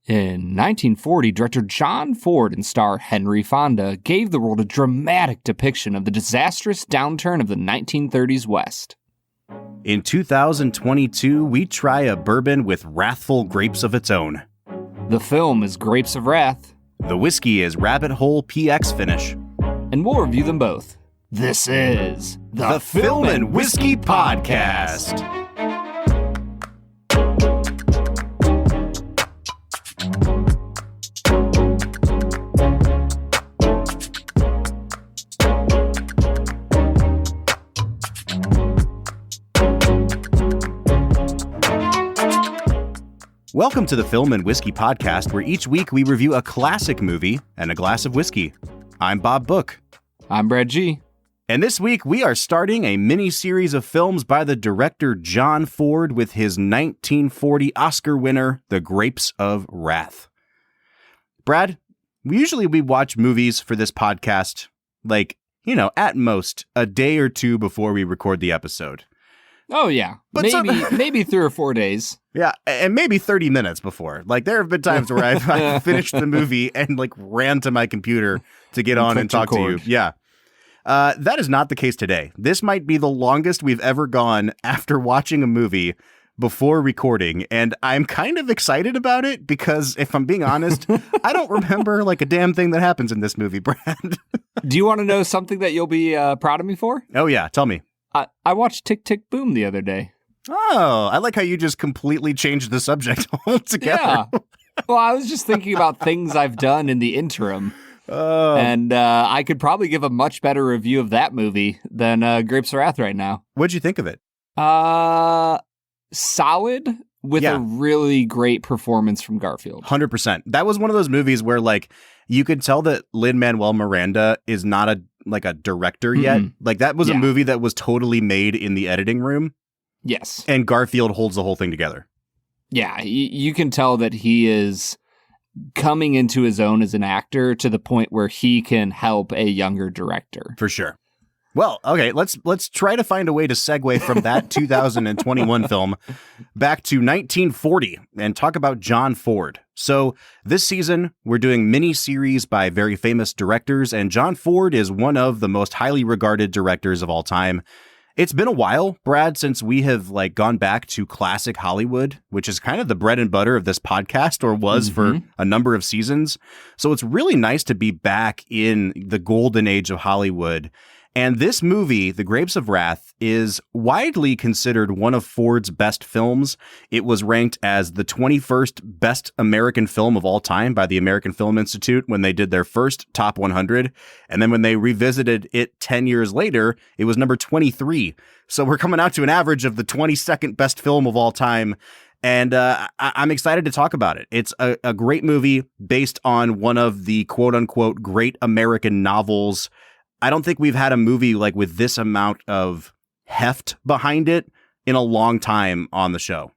In 1940, director John Ford and star Henry Fonda gave the world a dramatic depiction of the disastrous downturn of the 1930s West. In 2022, we try a bourbon with wrathful grapes of its own. The film is Grapes of Wrath. The whiskey is Rabbit Hole PX Finish. And we'll review them both. This is the Film and Whiskey Podcast. Welcome to the Film and Whiskey Podcast, where each week we review a classic movie and a glass of whiskey. I'm Bob Book. I'm Brad G. And this week we are starting a mini-series of films by the director John Ford with his 1940 Oscar winner, The Grapes of Wrath. Brad, usually we watch movies for this podcast, at most a day or two before we record the episode. Oh, yeah. But maybe 3 or 4 days. Yeah, and maybe 30 minutes before. There have been times where I've finished the movie and ran to my computer to get on and talk to you. Yeah. That is not the case today. This might be the longest we've ever gone after watching a movie before recording, and I'm kind of excited about it because, if I'm being honest, I don't remember a damn thing that happens in this movie, Brad. Do you want to know something that you'll be proud of me for? Oh, yeah. Tell me. I watched Tick, Tick, Boom the other day. Oh, I like how you just completely changed the subject altogether. Yeah. Well, I was just thinking about things I've done in the interim. And I could probably give a much better review of that movie than Grapes of Wrath right now. What'd you think of it? Solid with a really great performance from Garfield. 100%. That was one of those movies where you could tell that Lin-Manuel Miranda is not a director yet. That was a movie that was totally made in the editing room. Yes. And Garfield holds the whole thing together. Yeah, you can tell that he is coming into his own as an actor to the point where he can help a younger director. For sure. Well, okay, let's try to find a way to segue from that 2021 film back to 1940 and talk about John Ford. So this season, we're doing mini-series by very famous directors, and John Ford is one of the most highly regarded directors of all time. It's been a while, Brad, since we have gone back to classic Hollywood, which is kind of the bread and butter of this podcast, or was for a number of seasons. So it's really nice to be back in the golden age of Hollywood. And this movie, The Grapes of Wrath, is widely considered one of Ford's best films. It was ranked as the 21st best American film of all time by the American Film Institute when they did their first Top 100. And then when they revisited it 10 years later, it was number 23. So we're coming out to an average of the 22nd best film of all time. And I'm excited to talk about it. It's a great movie based on one of the quote-unquote great American novels. I don't think we've had a movie with this amount of heft behind it in a long time on the show.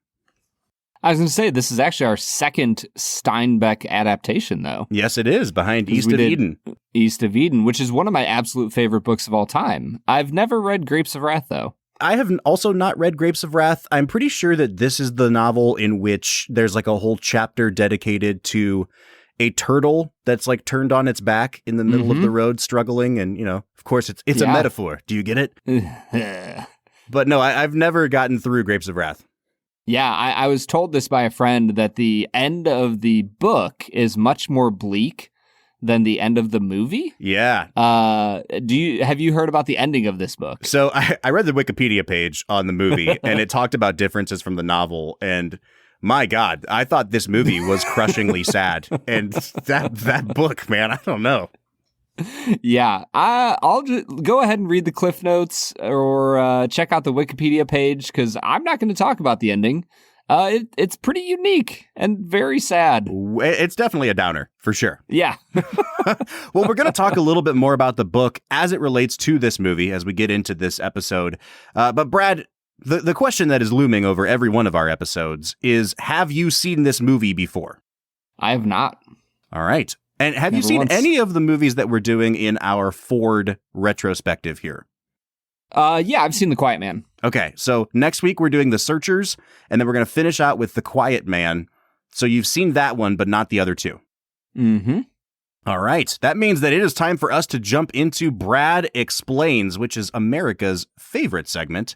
I was going to say, this is actually our second Steinbeck adaptation, though. Yes, it is, behind East of Eden. East of Eden, which is one of my absolute favorite books of all time. I've never read Grapes of Wrath, though. I have also not read Grapes of Wrath. I'm pretty sure that this is the novel in which there's a whole chapter dedicated to a turtle that's turned on its back in the middle of the road struggling. And, of course, it's a metaphor. Do you get it? But no, I've never gotten through Grapes of Wrath. Yeah, I was told this by a friend that the end of the book is much more bleak than the end of the movie. Yeah. Have you heard about the ending of this book? So I read the Wikipedia page on the movie and it talked about differences from the novel, and my God, I thought this movie was crushingly sad. And that book, man, I don't know. Yeah, I'll just go ahead and read the Cliff Notes or check out the Wikipedia page, because I'm not going to talk about the ending. It's pretty unique and very sad. It's definitely a downer, for sure. Yeah. Well, we're going to talk a little bit more about the book as it relates to this movie as we get into this episode. But Brad, the question that is looming over every one of our episodes is, have you seen this movie before? I have not. All right. And have you seen any of the movies that we're doing in our Ford retrospective here? Yeah, I've seen The Quiet Man. Okay, so next week we're doing The Searchers, and then we're going to finish out with The Quiet Man. So you've seen that one, but not the other two. Mm-hmm. All right. That means that it is time for us to jump into Brad Explains, which is America's favorite segment.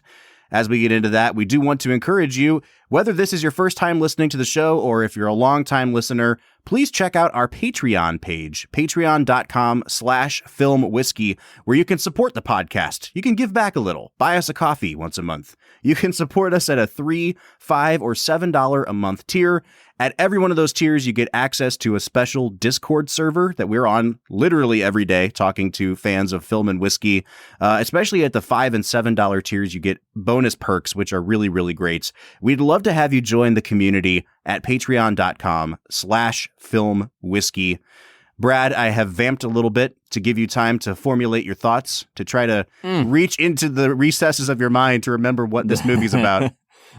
As we get into that, we do want to encourage you, whether this is your first time listening to the show or if you're a long-time listener, please check out our Patreon page, patreon.com/filmwhiskey, where you can support the podcast. You can give back a little, buy us a coffee once a month. You can support us at a $3, $5, or $7 a month tier. At every one of those tiers, you get access to a special Discord server that we're on literally every day, talking to fans of film and whiskey. Especially at the $5 and $7 tiers, you get bonus perks, which are really, really great. We'd love to have you join the community at patreon.com/filmwhiskey. Brad, I have vamped a little bit to give you time to formulate your thoughts, to try to reach into the recesses of your mind to remember what this movie's about.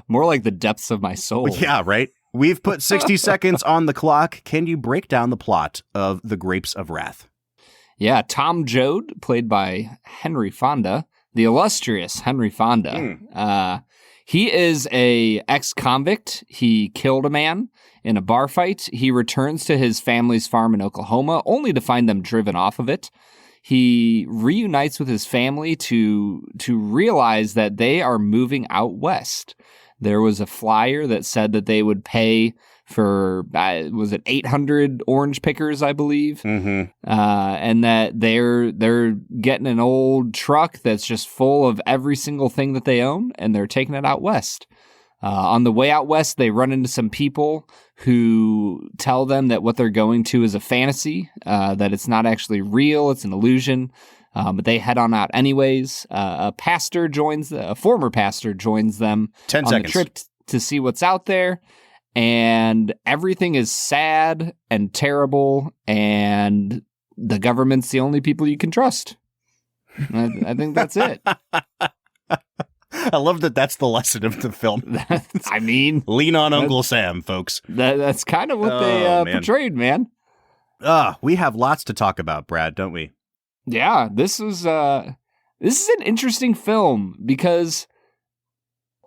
More like the depths of my soul. Yeah, right? We've put 60 seconds on the clock. Can you break down the plot of The Grapes of Wrath? Yeah, Tom Joad, played by Henry Fonda, the illustrious Henry Fonda. He is a ex-convict. He killed a man in a bar fight. He returns to his family's farm in Oklahoma, only to find them driven off of it. He reunites with his family to realize that they are moving out west. There was a flyer that said that they would pay for, was it 800 orange pickers, I believe? Mm-hmm. And that they're getting an old truck that's just full of every single thing that they own, and they're taking it out west. On the way out west, they run into some people who tell them that what they're going to is a fantasy, that it's not actually real, it's an illusion. But they head on out anyways. A former pastor joins them 10 on seconds. the trip to see what's out there. And everything is sad and terrible, and the government's the only people you can trust. I think that's it. I love that that's the lesson of the film. I mean, lean on Uncle Sam, folks. That's kind of what they portrayed, man. We have lots to talk about, Brad, don't we? Yeah, this is an interesting film because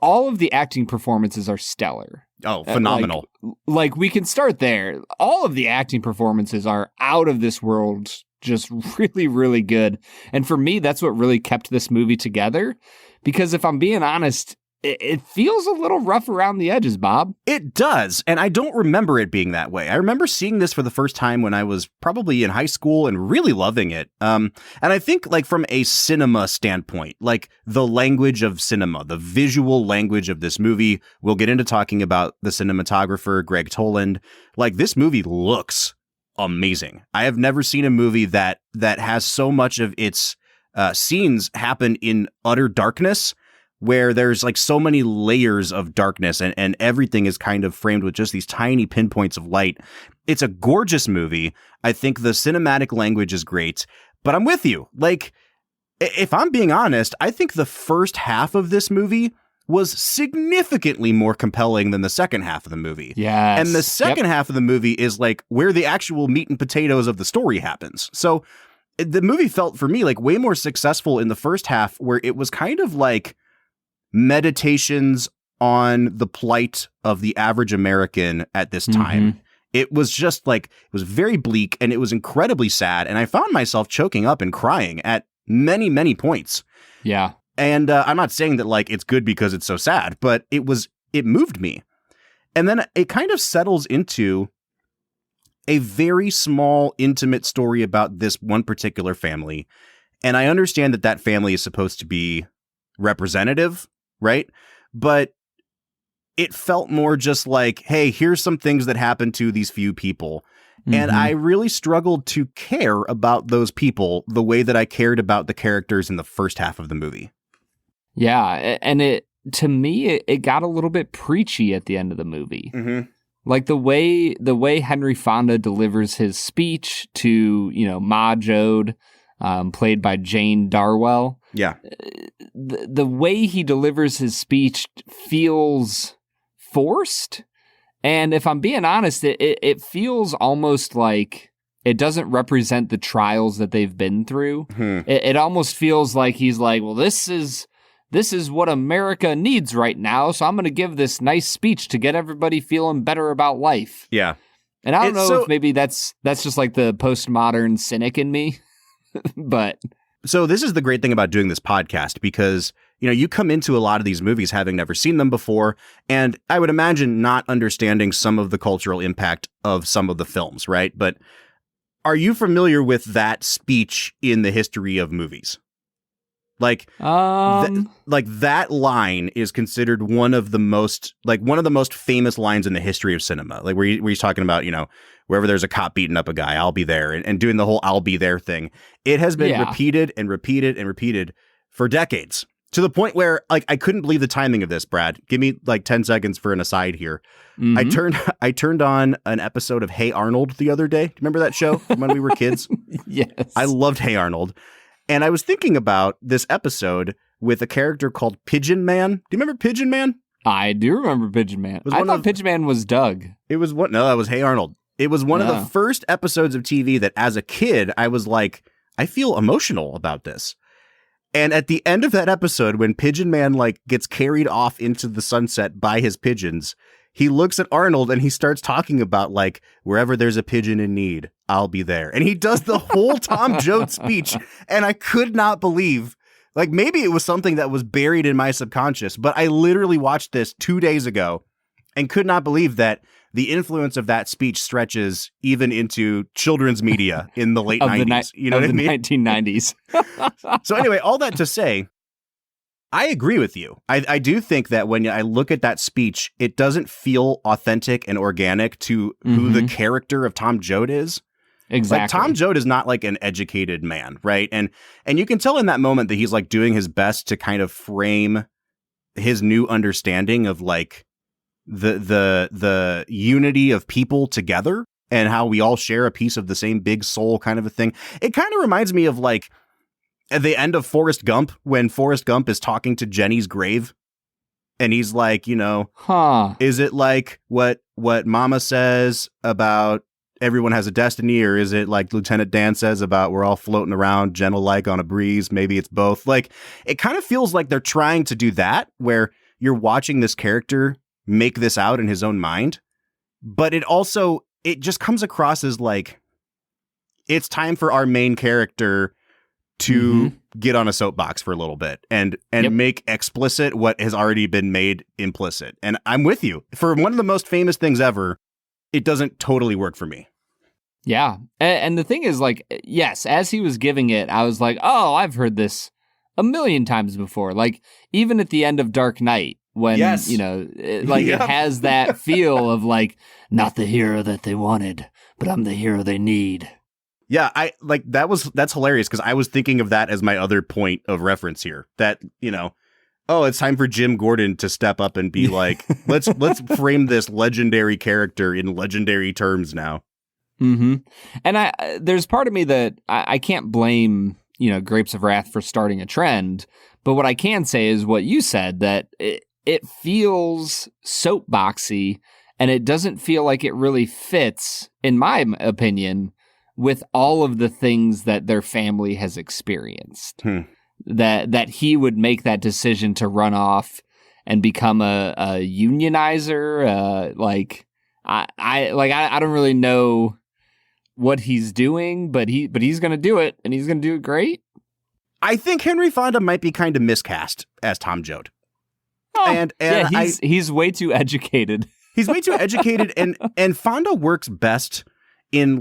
all of the acting performances are stellar. Oh, phenomenal. Like we can start there. All of the acting performances are out of this world, just really, really good. And for me, that's what really kept this movie together. Because if I'm being honest, it feels a little rough around the edges, Bob. It does, and I don't remember it being that way. I remember seeing this for the first time when I was probably in high school and really loving it. And I think, like, from a cinema standpoint, like the language of cinema, the visual language of this movie, we'll get into talking about the cinematographer, Greg Toland. Like, this movie looks amazing. I have never seen a movie that has so much of its scenes happen in utter darkness, where there's like so many layers of darkness and everything is kind of framed with just these tiny pinpoints of light. It's a gorgeous movie. I think the cinematic language is great, but I'm with you. Like, if I'm being honest, I think the first half of this movie was significantly more compelling than the second half of the movie. Yes. And the second half of the movie is like where the actual meat and potatoes of the story happens. So the movie felt for me like way more successful in the first half, where it was kind of like meditations on the plight of the average American at this time. Mm-hmm. It was just like, it was very bleak and it was incredibly sad. And I found myself choking up and crying at many, many points. Yeah. And I'm not saying that like it's good because it's so sad, but it moved me. And then it kind of settles into a very small, intimate story about this one particular family. And I understand that family is supposed to be representative, right? But it felt more just like, hey, here's some things that happened to these few people. Mm-hmm. And I really struggled to care about those people the way that I cared about the characters in the first half of the movie. Yeah, and to me, it got a little bit preachy at the end of the movie. Mm-hmm. Like the way Henry Fonda delivers his speech to, Ma Joad, played by Jane Darwell. Yeah. The way he delivers his speech feels forced. And if I'm being honest, it feels almost like it doesn't represent the trials that they've been through. It almost feels like he's like, well, this is this is what America needs right now, so I'm going to give this nice speech to get everybody feeling better about life. Yeah. And I don't know if maybe that's just like the postmodern cynic in me, but... So this is the great thing about doing this podcast, because, you come into a lot of these movies having never seen them before, and I would imagine not understanding some of the cultural impact of some of the films, right? But are you familiar with that speech in the history of movies? Like, that line is considered one of the most famous lines in the history of cinema. Like where he's talking about, wherever there's a cop beating up a guy, I'll be there, and doing the whole "I'll be there" thing. It has been repeated and repeated and repeated for decades, to the point where, like, I couldn't believe the timing of this. Brad, give me like 10 seconds for an aside here. Mm-hmm. I turned on an episode of Hey Arnold the other day. Remember that show from when we were kids? Yes, I loved Hey Arnold. And I was thinking about this episode with a character called Pigeon Man. Do you remember Pigeon Man? I do remember Pigeon Man. I thought Pigeon Man was Doug. It was what? No, that was Hey Arnold. It was one of the first episodes of TV that, as a kid, I was like, I feel emotional about this. And at the end of that episode, when Pigeon Man like gets carried off into the sunset by his pigeons, he looks at Arnold and he starts talking about, like, wherever there's a pigeon in need, I'll be there. And he does the whole Tom Joad speech. And I could not believe, like, maybe it was something that was buried in my subconscious, but I literally watched this 2 days ago and could not believe that the influence of that speech stretches even into children's media in the late 90s. You know what I mean? 1990s. So anyway, all that to say, I agree with you. I do think that when I look at that speech, it doesn't feel authentic and organic to who the character of Tom Joad is. Exactly. Like, Tom Joad is not like an educated man, right? And you can tell in that moment that he's like doing his best to kind of frame his new understanding of like the unity of people together and how we all share a piece of the same big soul kind of a thing. It kind of reminds me of like at the end of Forrest Gump, when Forrest Gump is talking to Jenny's grave and he's like, is it like what Mama says about everyone has a destiny, or is it like Lieutenant Dan says about we're all floating around gentle like on a breeze? Maybe it's both. Like, it kind of feels like they're trying to do that, where you're watching this character make this out in his own mind, but it just comes across as like it's time for our main character to get on a soapbox for a little bit and make explicit what has already been made implicit. And I'm with you. For one of the most famous things ever, it doesn't totally work for me. Yeah. And the thing is, like, yes, as he was giving it, I was like, oh, I've heard this a million times before. Like, even at the end of Dark Knight, when, it has that feel of like, not the hero that they wanted, but I'm the hero they need. Yeah, that's hilarious, because I was thinking of that as my other point of reference here. That, it's time for Jim Gordon to step up and be like, let's frame this legendary character in legendary terms now. Mm-hmm. And there's part of me that I can't blame, Grapes of Wrath for starting a trend, but what I can say is what you said, that it feels soapboxy, and it doesn't feel like it really fits, in my opinion, with all of the things that their family has experienced. That he would make that decision to run off and become a unionizer. I don't really know what he's doing, but he's going to do it, and he's going to do it great. I think Henry Fonda might be kind of miscast as Tom Joad. And he's way too educated. He's way too educated, and Fonda works best in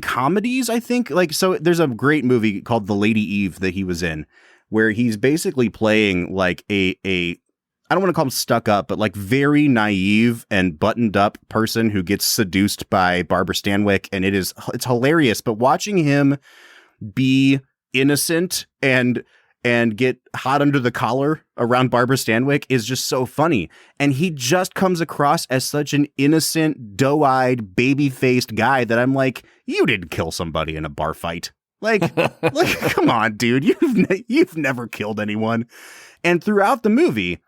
comedies, I think. Like, so there's a great movie called The Lady Eve that he was in, where he's basically playing like a I don't want to call him stuck up, but like very naive and buttoned up person who gets seduced by Barbara Stanwyck. And it's hilarious. But watching him be innocent and get hot under the collar around Barbara Stanwyck is just so funny. And he just comes across as such an innocent, doe-eyed, baby-faced guy that I'm like, you didn't kill somebody in a bar fight. Like, come on, dude. You've never killed anyone. And throughout the movie,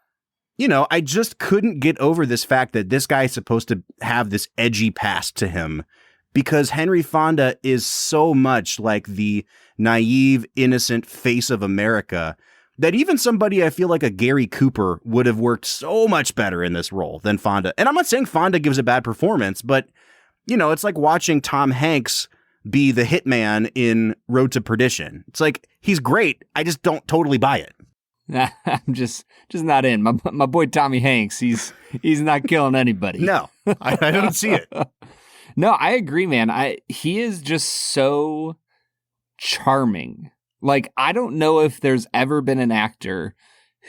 I just couldn't get over this fact that this guy is supposed to have this edgy past to him, because Henry Fonda is so much like the naive, innocent face of America that even somebody I feel like a Gary Cooper would have worked so much better in this role than Fonda. And I'm not saying Fonda gives a bad performance, but, you know, it's like watching Tom Hanks be the hitman in Road to Perdition. It's like, he's great. I just don't totally buy it. I'm just not in. My boy Tommy Hanks, he's not killing anybody. No, I don't see it. No, I agree, man. He is just so charming. Like, I don't know if there's ever been an actor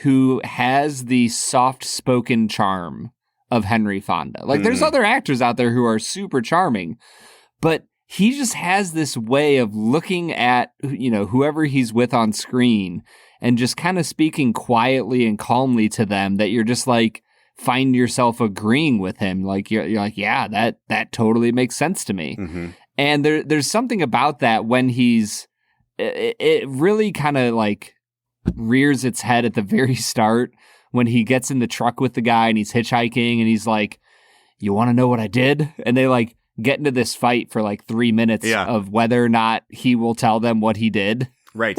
who has the soft-spoken charm of Henry Fonda. Like, there's other actors out there who are super charming, but he just has this way of looking at, you know, whoever he's with on screen and just kind of speaking quietly and calmly to them that you're just like, find yourself agreeing with him. Like, you're like, yeah, that totally makes sense to me. Mm-hmm. And there's something about that when it really kind of like rears its head at the very start when he gets in the truck with the guy and he's hitchhiking and he's like, you want to know what I did? And they like get into this fight for like 3 minutes of whether or not he will tell them what he did. Right.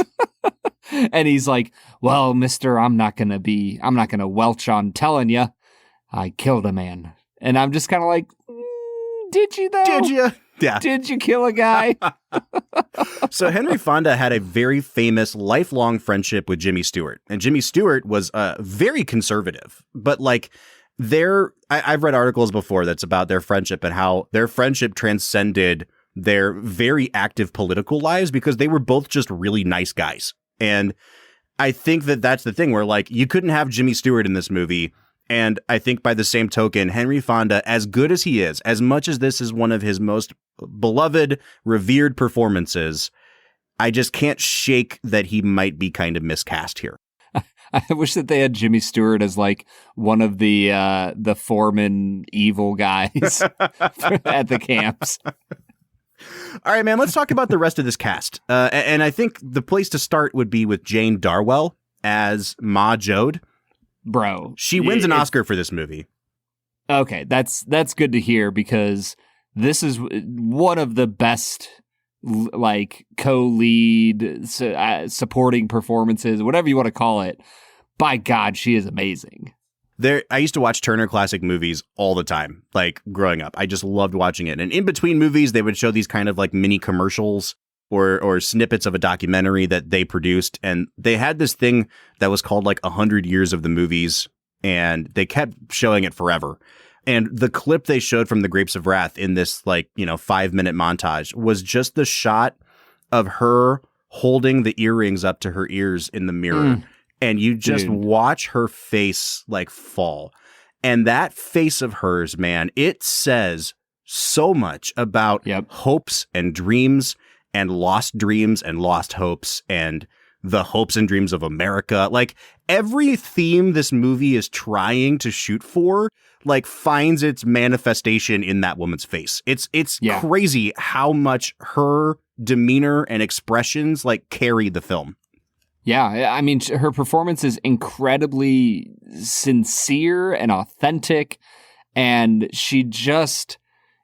And he's like, well, mister, I'm not going to welch on telling you I killed a man. And I'm just kind of like, did you though? Did you? Yeah. Did you kill a guy? So Henry Fonda had a very famous lifelong friendship with Jimmy Stewart. And Jimmy Stewart was very conservative. But like I've read articles before that's about their friendship and how their friendship transcended their very active political lives because they were both just really nice guys. And I think that's the thing where like you couldn't have Jimmy Stewart in this movie. And I think by the same token, Henry Fonda, as good as he is, as much as this is one of his most beloved, revered performances, I just can't shake that he might be kind of miscast here. I wish that they had Jimmy Stewart as like one of the foreman evil guys at the camps. All right, man, let's talk about the rest of this cast. And I think the place to start would be with Jane Darwell as Ma Joad. Bro, she wins an Oscar for this movie. Okay, that's good to hear because this is one of the best like co-lead supporting performances, whatever you want to call it. By God, she is amazing. I used to watch Turner Classic Movies all the time, like growing up. I just loved watching it. And in between movies, they would show these kind of like mini commercials or snippets of a documentary that they produced. And they had this thing that was called like 100 Years of the Movies, and they kept showing it forever. And the clip they showed from The Grapes of Wrath in this 5-minute montage was just the shot of her holding the earrings up to her ears in the mirror. And you just watch her face like fall. And that face of hers, man, it says so much about hopes and dreams and lost hopes and the hopes and dreams of America. Like every theme this movie is trying to shoot for, like finds its manifestation in that woman's face. It's crazy how much her demeanor and expressions like carry the film. Yeah, I mean, her performance is incredibly sincere and authentic, and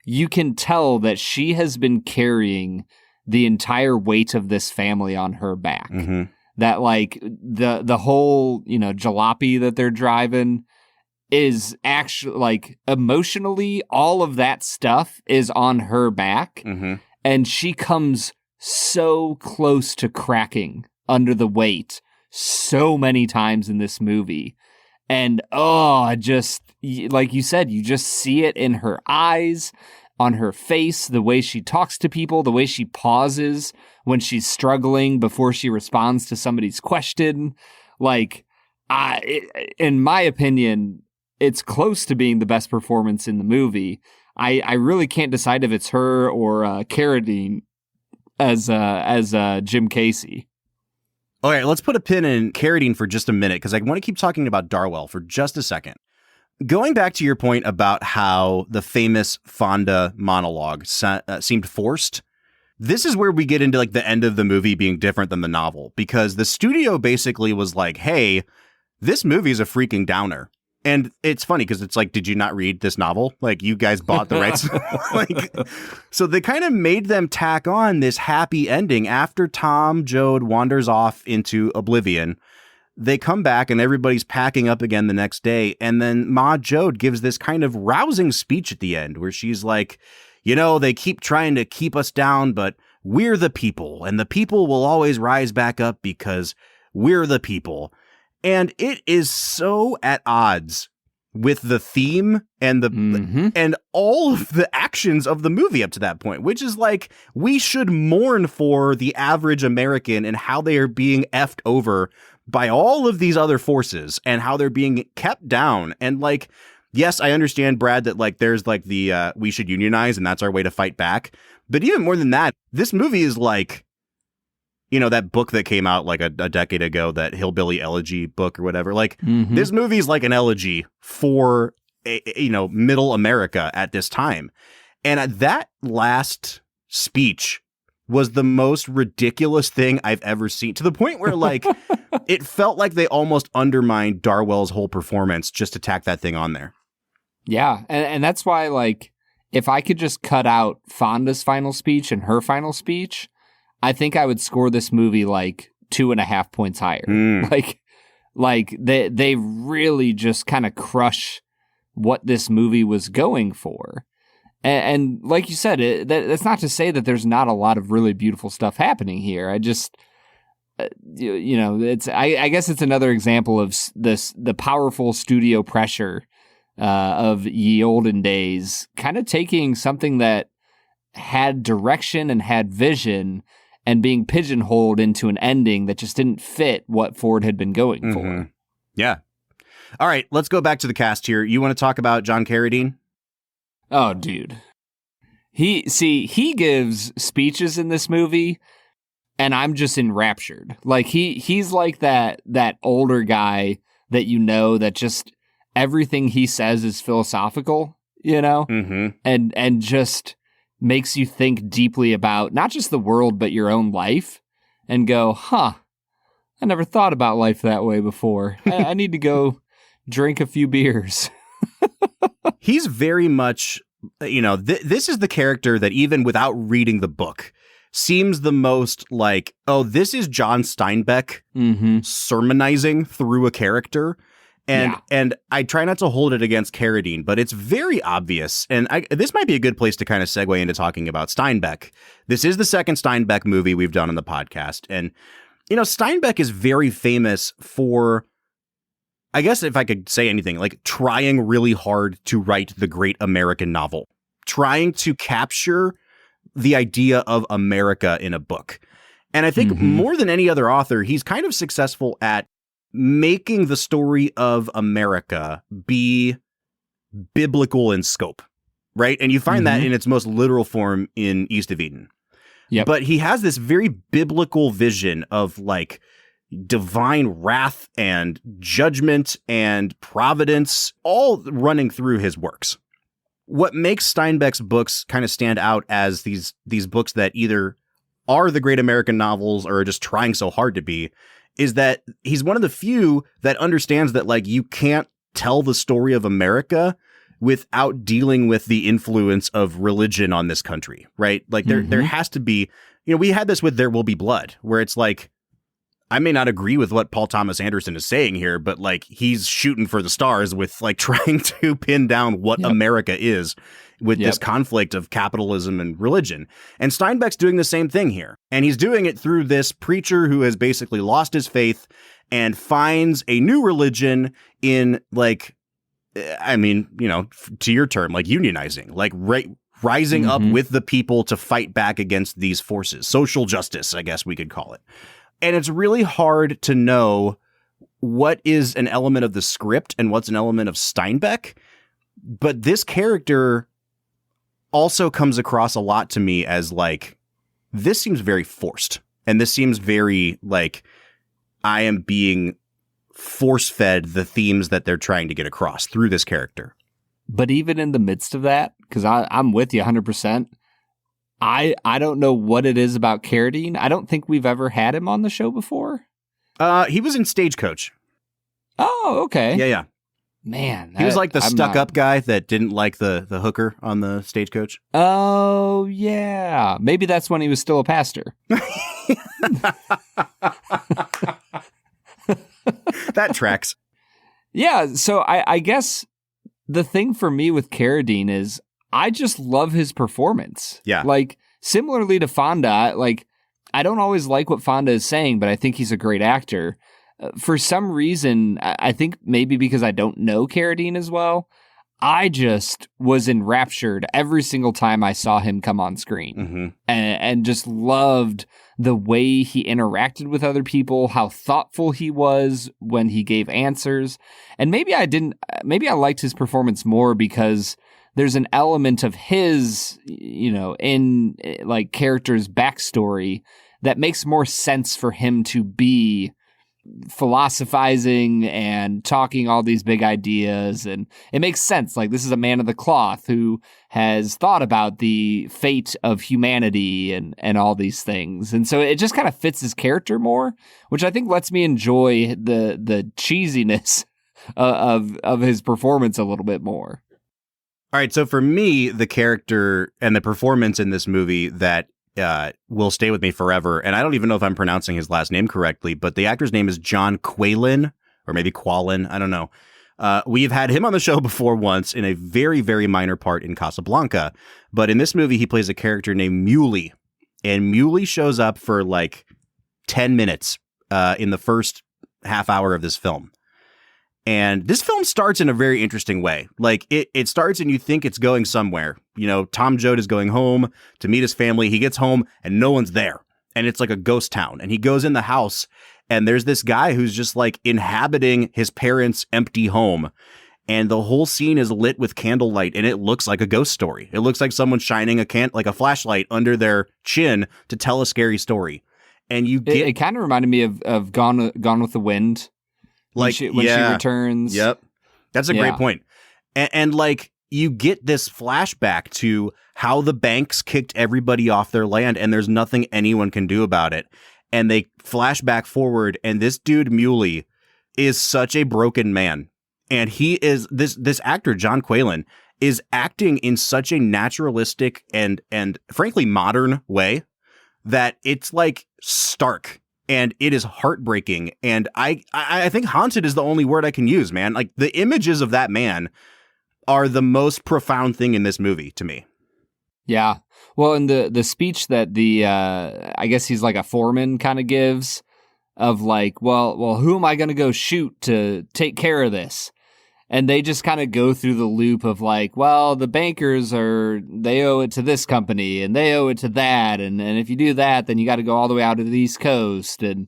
you can tell that she has been carrying the entire weight of this family on her back. Mm-hmm. That like the whole, jalopy that they're driving is actually like emotionally, all of that stuff is on her back. Mm-hmm. And she comes so close to cracking under the weight so many times in this movie. And just like you said, you just see it in her eyes, on her face, the way she talks to people, the way she pauses when she's struggling before she responds to somebody's question. Like, in my opinion, it's close to being the best performance in the movie. I really can't decide if it's her or Carradine as Jim Casey. All right, let's put a pin in Carradine for just a minute because I want to keep talking about Darwell for just a second. Going back to your point about how the famous Fonda monologue seemed forced, this is where we get into like the end of the movie being different than the novel, because the studio basically was like, hey, this movie is a freaking downer. And it's funny because it's like, did you not read this novel? Like, you guys bought the rights. So they kind of made them tack on this happy ending after Tom Joad wanders off into oblivion. they come back and everybody's packing up again the next day. And then Ma Joad gives this kind of rousing speech at the end where she's like, they keep trying to keep us down, but we're the people, and the people will always rise back up because we're the people. And it is so at odds with the theme and and all of the actions of the movie up to that point, which is like, we should mourn for the average American and how they are being effed over by all of these other forces and how they're being kept down. And like, yes, I understand, Brad, that like there's like the we should unionize and that's our way to fight back. But even more than that, this movie is like, that book that came out like a decade ago, that Hillbilly Elegy book or whatever. Like, this movie is like an elegy for, middle America at this time. And that last speech was the most ridiculous thing I've ever seen, to the point where like it felt like they almost undermined Darwell's whole performance just to tack that thing on there. Yeah. And that's why, like, if I could just cut out Fonda's final speech and her final speech, I think I would score this movie like 2.5 points higher. Like they really just kind of crush what this movie was going for. And like you said, that's not to say that there's not a lot of really beautiful stuff happening here. I just, it's I guess it's another example of the powerful studio pressure of ye olden days, kind of taking something that had direction and had vision and being pigeonholed into an ending that just didn't fit what Ford had been going for. Yeah. All right, let's go back to the cast here. You want to talk about John Carradine? Oh, dude. He gives speeches in this movie, and I'm just enraptured. Like, he's like that older guy that that just everything he says is philosophical, and just makes you think deeply about not just the world, but your own life, and go, I never thought about life that way before. I need to go drink a few beers. He's very much, this is the character that even without reading the book seems the most like, oh, this is John Steinbeck sermonizing through a character. And I try not to hold it against Carradine, but it's very obvious. And this might be a good place to kind of segue into talking about Steinbeck. This is the second Steinbeck movie we've done on the podcast. And, Steinbeck is very famous for, I guess if I could say anything, like trying really hard to write the great American novel, trying to capture the idea of America in a book. And I think more than any other author, he's kind of successful at making the story of America be biblical in scope, right? And you find that in its most literal form in East of Eden. Yep. But he has this very biblical vision of like divine wrath and judgment and providence all running through his works. What makes Steinbeck's books kind of stand out as these books that either are the great American novels or are just trying so hard to be is that he's one of the few that understands that like you can't tell the story of America without dealing with the influence of religion on this country, right? Like there has to be, we had this with There Will Be Blood, where it's like, I may not agree with what Paul Thomas Anderson is saying here, but like he's shooting for the stars with like trying to pin down what America is with this conflict of capitalism and religion. And Steinbeck's doing the same thing here. And he's doing it through this preacher who has basically lost his faith and finds a new religion in like, to your term, like unionizing, like rising up with the people to fight back against these forces. Social justice, I guess we could call it. And it's really hard to know what is an element of the script and what's an element of Steinbeck. But this character also comes across a lot to me as like, this seems very forced. And this seems very like I am being force-fed the themes that they're trying to get across through this character. But even in the midst of that, because I'm with you 100%, I don't know what it is about Carradine. I don't think we've ever had him on the show before. He was in Stagecoach. Oh, okay. Yeah. Man. He was like the stuck-up guy that didn't like the hooker on the Stagecoach. Oh, yeah. Maybe that's when he was still a pastor. That tracks. Yeah, so I guess the thing for me with Carradine is I just love his performance. Yeah. Like, similarly to Fonda, like, I don't always like what Fonda is saying, but I think he's a great actor. For some reason, I think maybe because I don't know Carradine as well, I just was enraptured every single time I saw him come on screen, and just loved the way he interacted with other people, how thoughtful he was when he gave answers. And maybe I liked his performance more because there's an element of his, in like character's backstory that makes more sense for him to be philosophizing and talking all these big ideas, and it makes sense. Like, this is a man of the cloth who has thought about the fate of humanity and all these things, and so it just kind of fits his character more, which I think lets me enjoy the cheesiness of his performance a little bit more. All right, so for me, the character and the performance in this movie that will stay with me forever. And I don't even know if I'm pronouncing his last name correctly, but the actor's name is John Quaylen, or maybe Quallen. I don't know. We've had him on the show before once in a very, very minor part in Casablanca. But in this movie, he plays a character named Muley. And Muley shows up for like 10 minutes in the first half hour of this film. And this film starts in a very interesting way. Like, it starts and you think it's going somewhere. Tom Joad is going home to meet his family. He gets home and no one's there. And it's like a ghost town. And he goes in the house and there's this guy who's just like inhabiting his parents' empty home. And the whole scene is lit with candlelight and it looks like a ghost story. It looks like someone shining a flashlight under their chin to tell a scary story. And it kind of reminded me of Gone with the Wind. When she returns. Yep. That's a great point. And like, you get this flashback to how the banks kicked everybody off their land and there's nothing anyone can do about it. And they flash back forward and this dude Muley is such a broken man. And he is this actor, John Quaylen, is acting in such a naturalistic and frankly modern way that it's like stark. And it is heartbreaking. And I think haunted is the only word I can use, man. Like, the images of that man are the most profound thing in this movie to me. Yeah. Well, and the speech that I guess he's like a foreman kind of gives of like, well, who am I going to go shoot to take care of this? And they just kind of go through the loop of like, well, the bankers they owe it to this company and they owe it to that. And if you do that, then you got to go all the way out to the East Coast. And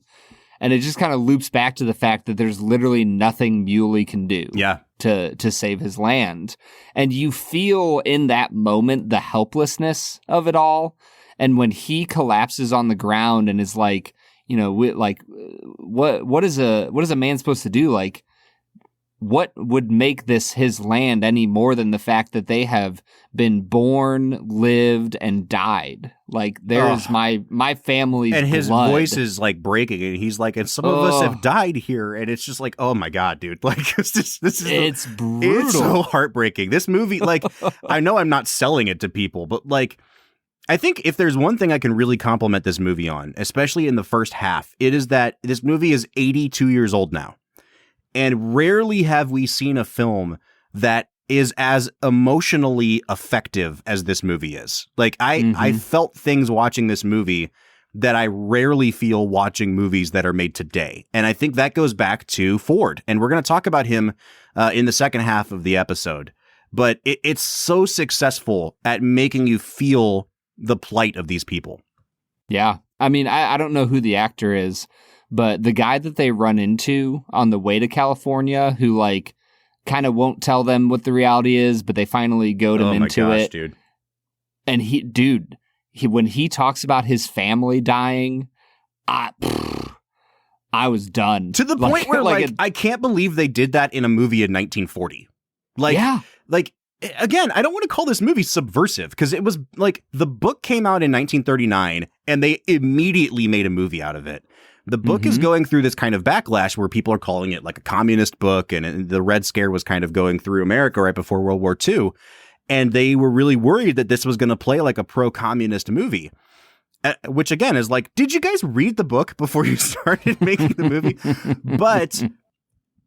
it just kind of loops back to the fact that there's literally nothing Muley can do to save his land. And you feel in that moment the helplessness of it all. And when he collapses on the ground and is like, what is a man supposed to do? Like, what would make this his land any more than the fact that they have been born, lived, and died? Like, there's my family's and his blood. Voice is like breaking, and he's like, and some of us have died here, and it's just like, oh my god, dude, like this is it's brutal. It's so heartbreaking. This movie, like, I know I'm not selling it to people, but like, I think if there's one thing I can really compliment this movie on, especially in the first half, it is that this movie is 82 years old now. And rarely have we seen a film that is as emotionally effective as this movie is. Like, I felt things watching this movie that I rarely feel watching movies that are made today. And I think that goes back to Ford. And we're going to talk about him in the second half of the episode. But it's so successful at making you feel the plight of these people. Yeah. I mean, I don't know who the actor is, but the guy that they run into on the way to California, who like kind of won't tell them what the reality is, but they finally goad him into it. Dude. And when he talks about his family dying, I was done. To the point where I can't believe they did that in a movie in 1940. Again, I don't want to call this movie subversive because it was like the book came out in 1939 and they immediately made a movie out of it. The book is going through this kind of backlash where people are calling it like a communist book, and the Red Scare was kind of going through America right before World War II. And they were really worried that this was going to play like a pro-communist movie, which again is like, did you guys read the book before you started making the movie? But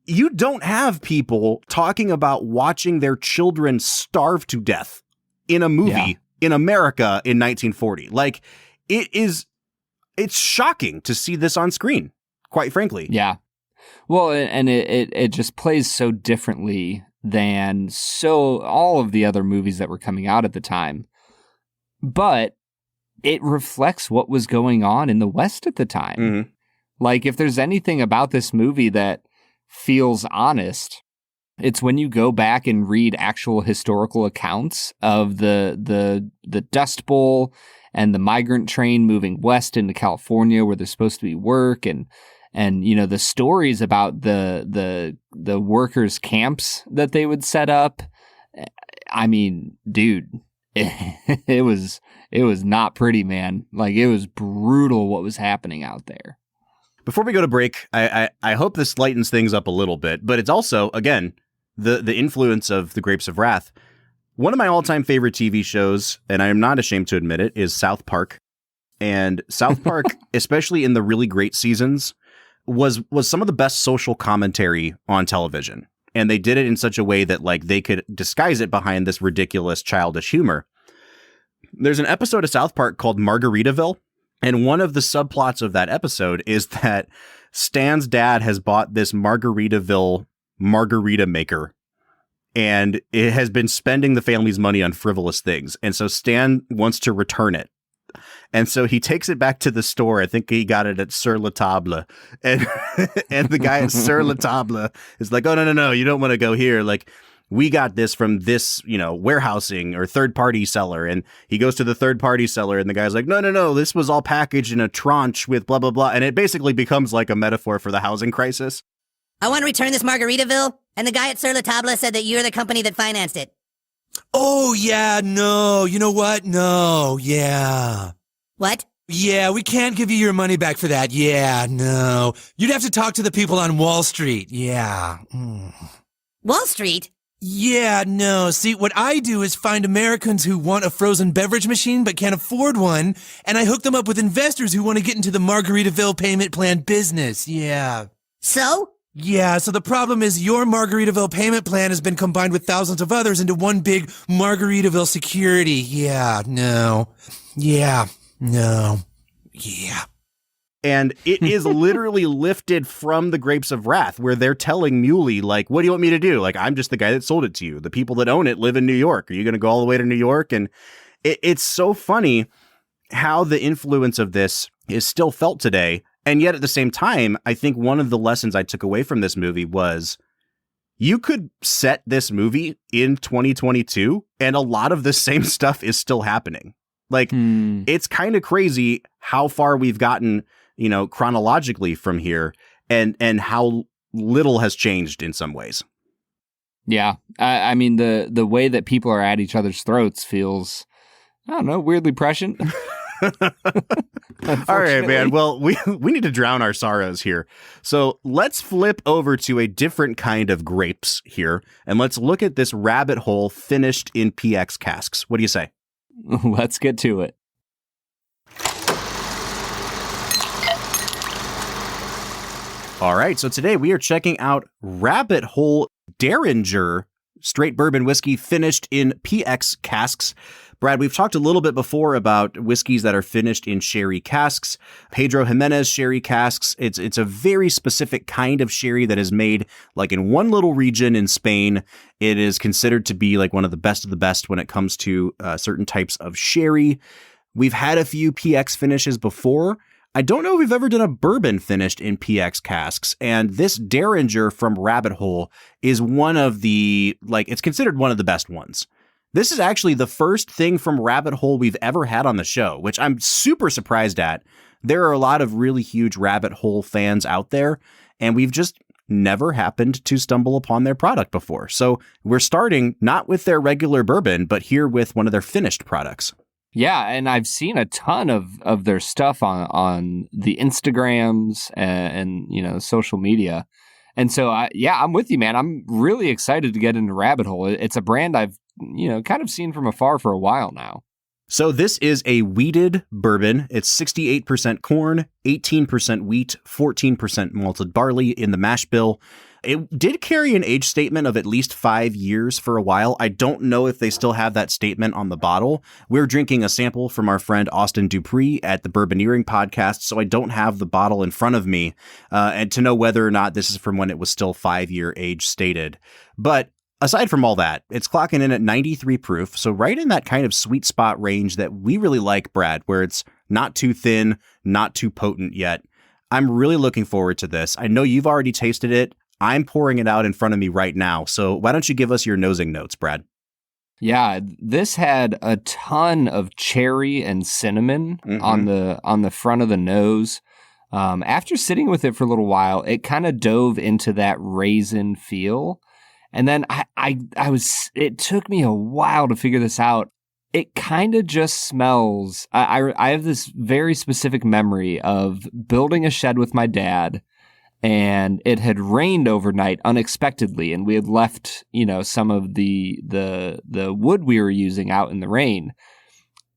you don't have people talking about watching their children starve to death in a movie in America in 1940. Like, it's shocking to see this on screen, quite frankly. Yeah. Well, and it just plays so differently than all of the other movies that were coming out at the time. But it reflects what was going on in the West at the time. Mm-hmm. Like, if there's anything about this movie that feels honest, it's when you go back and read actual historical accounts of the Dust Bowl and the migrant train moving west into California where there's supposed to be work, and you know, the stories about the workers' camps that they would set up. I mean, dude, it was not pretty, man. Like, it was brutal what was happening out there. Before we go to break, I hope this lightens things up a little bit, but it's also, again, the influence of The Grapes of Wrath. One of my all-time favorite TV shows, and I am not ashamed to admit it, is South Park. And South Park, especially in the really great seasons, was some of the best social commentary on television. And they did it in such a way that, like, they could disguise it behind this ridiculous, childish humor. There's an episode of South Park called Margaritaville, and one of the subplots of that episode is that Stan's dad has bought this Margaritaville margarita maker, and it has been spending the family's money on frivolous things. And so Stan wants to return it. And so he takes it back to the store. I think he got it at Sur La Table. And and the guy at Sur La Table is like, oh, no, you don't want to go here. Like, we got this from this, you know, warehousing or third-party seller. And he goes to the third-party seller, and the guy's like, no, this was all packaged in a tranche with blah, blah, blah. And it basically becomes like a metaphor for the housing crisis. I want to return this Margaritaville, and the guy at Sur La Table said that you're the company that financed it. Oh, yeah, no. You know what? No, yeah. What? Yeah, we can't give you your money back for that. Yeah, no. You'd have to talk to the people on Wall Street. Yeah. Wall Street? Yeah, no. See, what I do is find Americans who want a frozen beverage machine but can't afford one, and I hook them up with investors who want to get into the Margaritaville payment plan business. Yeah. So? Yeah, so the problem is your Margaritaville payment plan has been combined with thousands of others into one big Margaritaville security. Yeah, no. Yeah, no. Yeah. And it is literally lifted from The Grapes of Wrath, where they're telling Muley, like, what do you want me to do? Like, I'm just the guy that sold it to you. The people that own it live in New York. Are you going to go all the way to New York? And it's so funny how the influence of this is still felt today. And yet at the same time, I think one of the lessons I took away from this movie was you could set this movie in 2022 and a lot of the same stuff is still happening. Like, it's kind of crazy how far we've gotten, you know, chronologically from here, and how little has changed in some ways. Yeah. I mean, the way that people are at each other's throats feels, I don't know, weirdly prescient. All right, man. Well, we need to drown our sorrows here. So let's flip over to a different kind of grapes here, and let's look at this rabbit hole finished in PX casks. What do you say? Let's get to it. All right, so today we are checking out Rabbit Hole Dareringer straight bourbon whiskey finished in PX casks. Brad, we've talked a little bit before about whiskeys that are finished in sherry casks. Pedro Jimenez sherry casks. It's a very specific kind of sherry that is made like in one little region in Spain. It is considered to be like one of the best when it comes to certain types of sherry. We've had a few PX finishes before. I don't know if we've ever done a bourbon finished in PX casks, and this Dareringer from Rabbit Hole is one of the, like, it's considered one of the best ones. This is actually the first thing from Rabbit Hole we've ever had on the show, which I'm super surprised at. There are a lot of really huge Rabbit Hole fans out there, and we've just never happened to stumble upon their product before. So we're starting not with their regular bourbon, but here with one of their finished products. Yeah, and I've seen a ton of their stuff on the Instagrams and you know, social media. And so, I'm with you, man. I'm really excited to get into Rabbit Hole. It's a brand I've, you know, kind of seen from afar for a while now. So this is a wheated bourbon. It's 68% corn, 18% wheat, 14% malted barley in the mash bill. It did carry an age statement of at least 5 years for a while. I don't know if they still have that statement on the bottle. We're drinking a sample from our friend Austin Dupree at the Bourboneering podcast, so I don't have the bottle in front of me and to know whether or not this is from when it was still 5-year age stated. But aside from all that, it's clocking in at 93 proof, so right in that kind of sweet spot range that we really like, Brad, where it's not too thin, not too potent yet. I'm really looking forward to this. I know you've already tasted it. I'm pouring it out in front of me right now, so why don't you give us your nosing notes, Brad? Yeah, this had a ton of cherry and cinnamon on the front of the nose. After sitting with it for a little while, it kind of dove into that raisin feel. And then it took me a while to figure this out. It kind of just smells. I have this very specific memory of building a shed with my dad, and it had rained overnight unexpectedly, and we had left, some of the wood we were using out in the rain.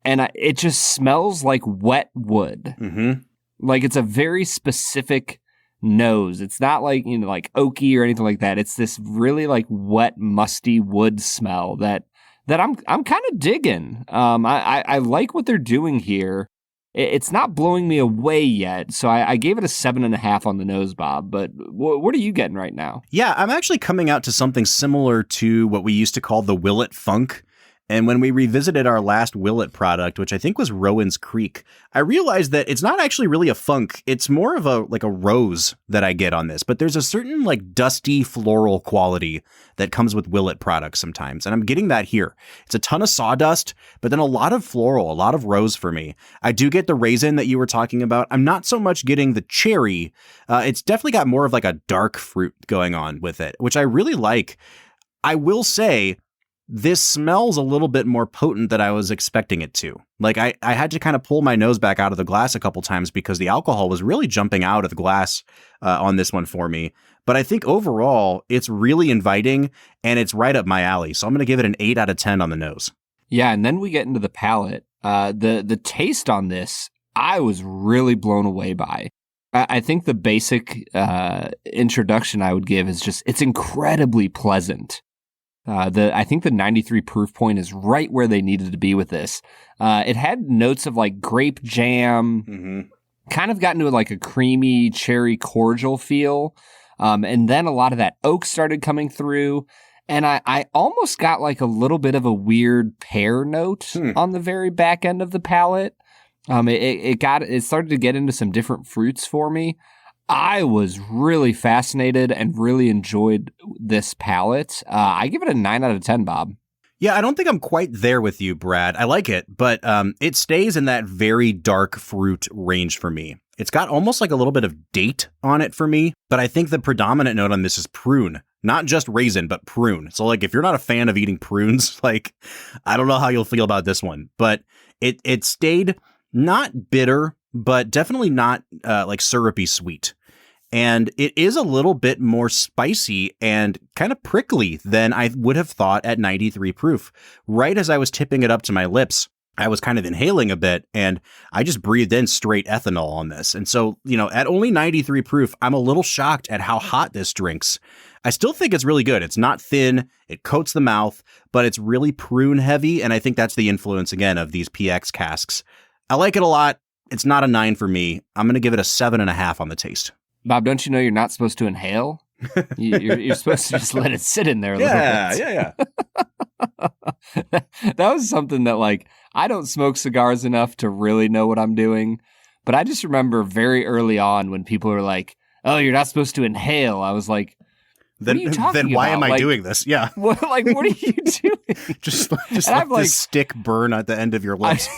And it just smells like wet wood. Mm-hmm. Like it's a very specific nose. It's not like, like oaky or anything like that. It's this really like wet, musty wood smell that I'm kind of digging. I like what they're doing here. It's not blowing me away yet, so I gave it a 7.5 on the nose, Bob. But what are you getting right now? Yeah, I'm actually coming out to something similar to what we used to call the Willet Funk. And when we revisited our last Willet product, which I think was Rowan's Creek, I realized that it's not actually really a funk. It's more of a rose that I get on this. But there's a certain like dusty floral quality that comes with Willet products sometimes. And I'm getting that here. It's a ton of sawdust, but then a lot of floral, a lot of rose for me. I do get the raisin that you were talking about. I'm not so much getting the cherry. It's definitely got more of like a dark fruit going on with it, which I really like. I will say, this smells a little bit more potent than I was expecting it to. Like I had to kind of pull my nose back out of the glass a couple times because the alcohol was really jumping out of the glass on this one for me. But I think overall it's really inviting and it's right up my alley. So I'm going to give it an 8 out of 10 on the nose. Yeah. And then we get into the palate. The taste on this, I was really blown away by. I think the basic introduction I would give is just, it's incredibly pleasant. I think the 93 proof point is right where they needed to be with this. It had notes of like grape jam, kind of got into like a creamy cherry cordial feel. And then a lot of that oak started coming through. And I almost got like a little bit of a weird pear note on the very back end of the palate. It started to get into some different fruits for me. I was really fascinated and really enjoyed this palette. I give it a 9 out of 10, Bob. Yeah, I don't think I'm quite there with you, Brad. I like it, but it stays in that very dark fruit range for me. It's got almost like a little bit of date on it for me, but I think the predominant note on this is prune. Not just raisin, but prune. So like if you're not a fan of eating prunes, like I don't know how you'll feel about this one, but it stayed not bitter, but definitely not like syrupy sweet. And it is a little bit more spicy and kind of prickly than I would have thought at 93 proof. Right as I was tipping it up to my lips, I was kind of inhaling a bit and I just breathed in straight ethanol on this. And so, at only 93 proof, I'm a little shocked at how hot this drinks. I still think it's really good. It's not thin, it coats the mouth, but it's really prune heavy. And I think that's the influence, again, of these PX casks. I like it a lot. It's not a 9 for me. I'm going to give it a 7.5 on the taste. Bob, don't you know you're not supposed to inhale? You're supposed to just let it sit in there a little bit. Yeah. That was something that, like, I don't smoke cigars enough to really know what I'm doing. But I just remember very early on when people were like, oh, you're not supposed to inhale. I was like, what are you talking then why about? am I like, doing this? Yeah. What are you doing? just let this stick burn at the end of your lips.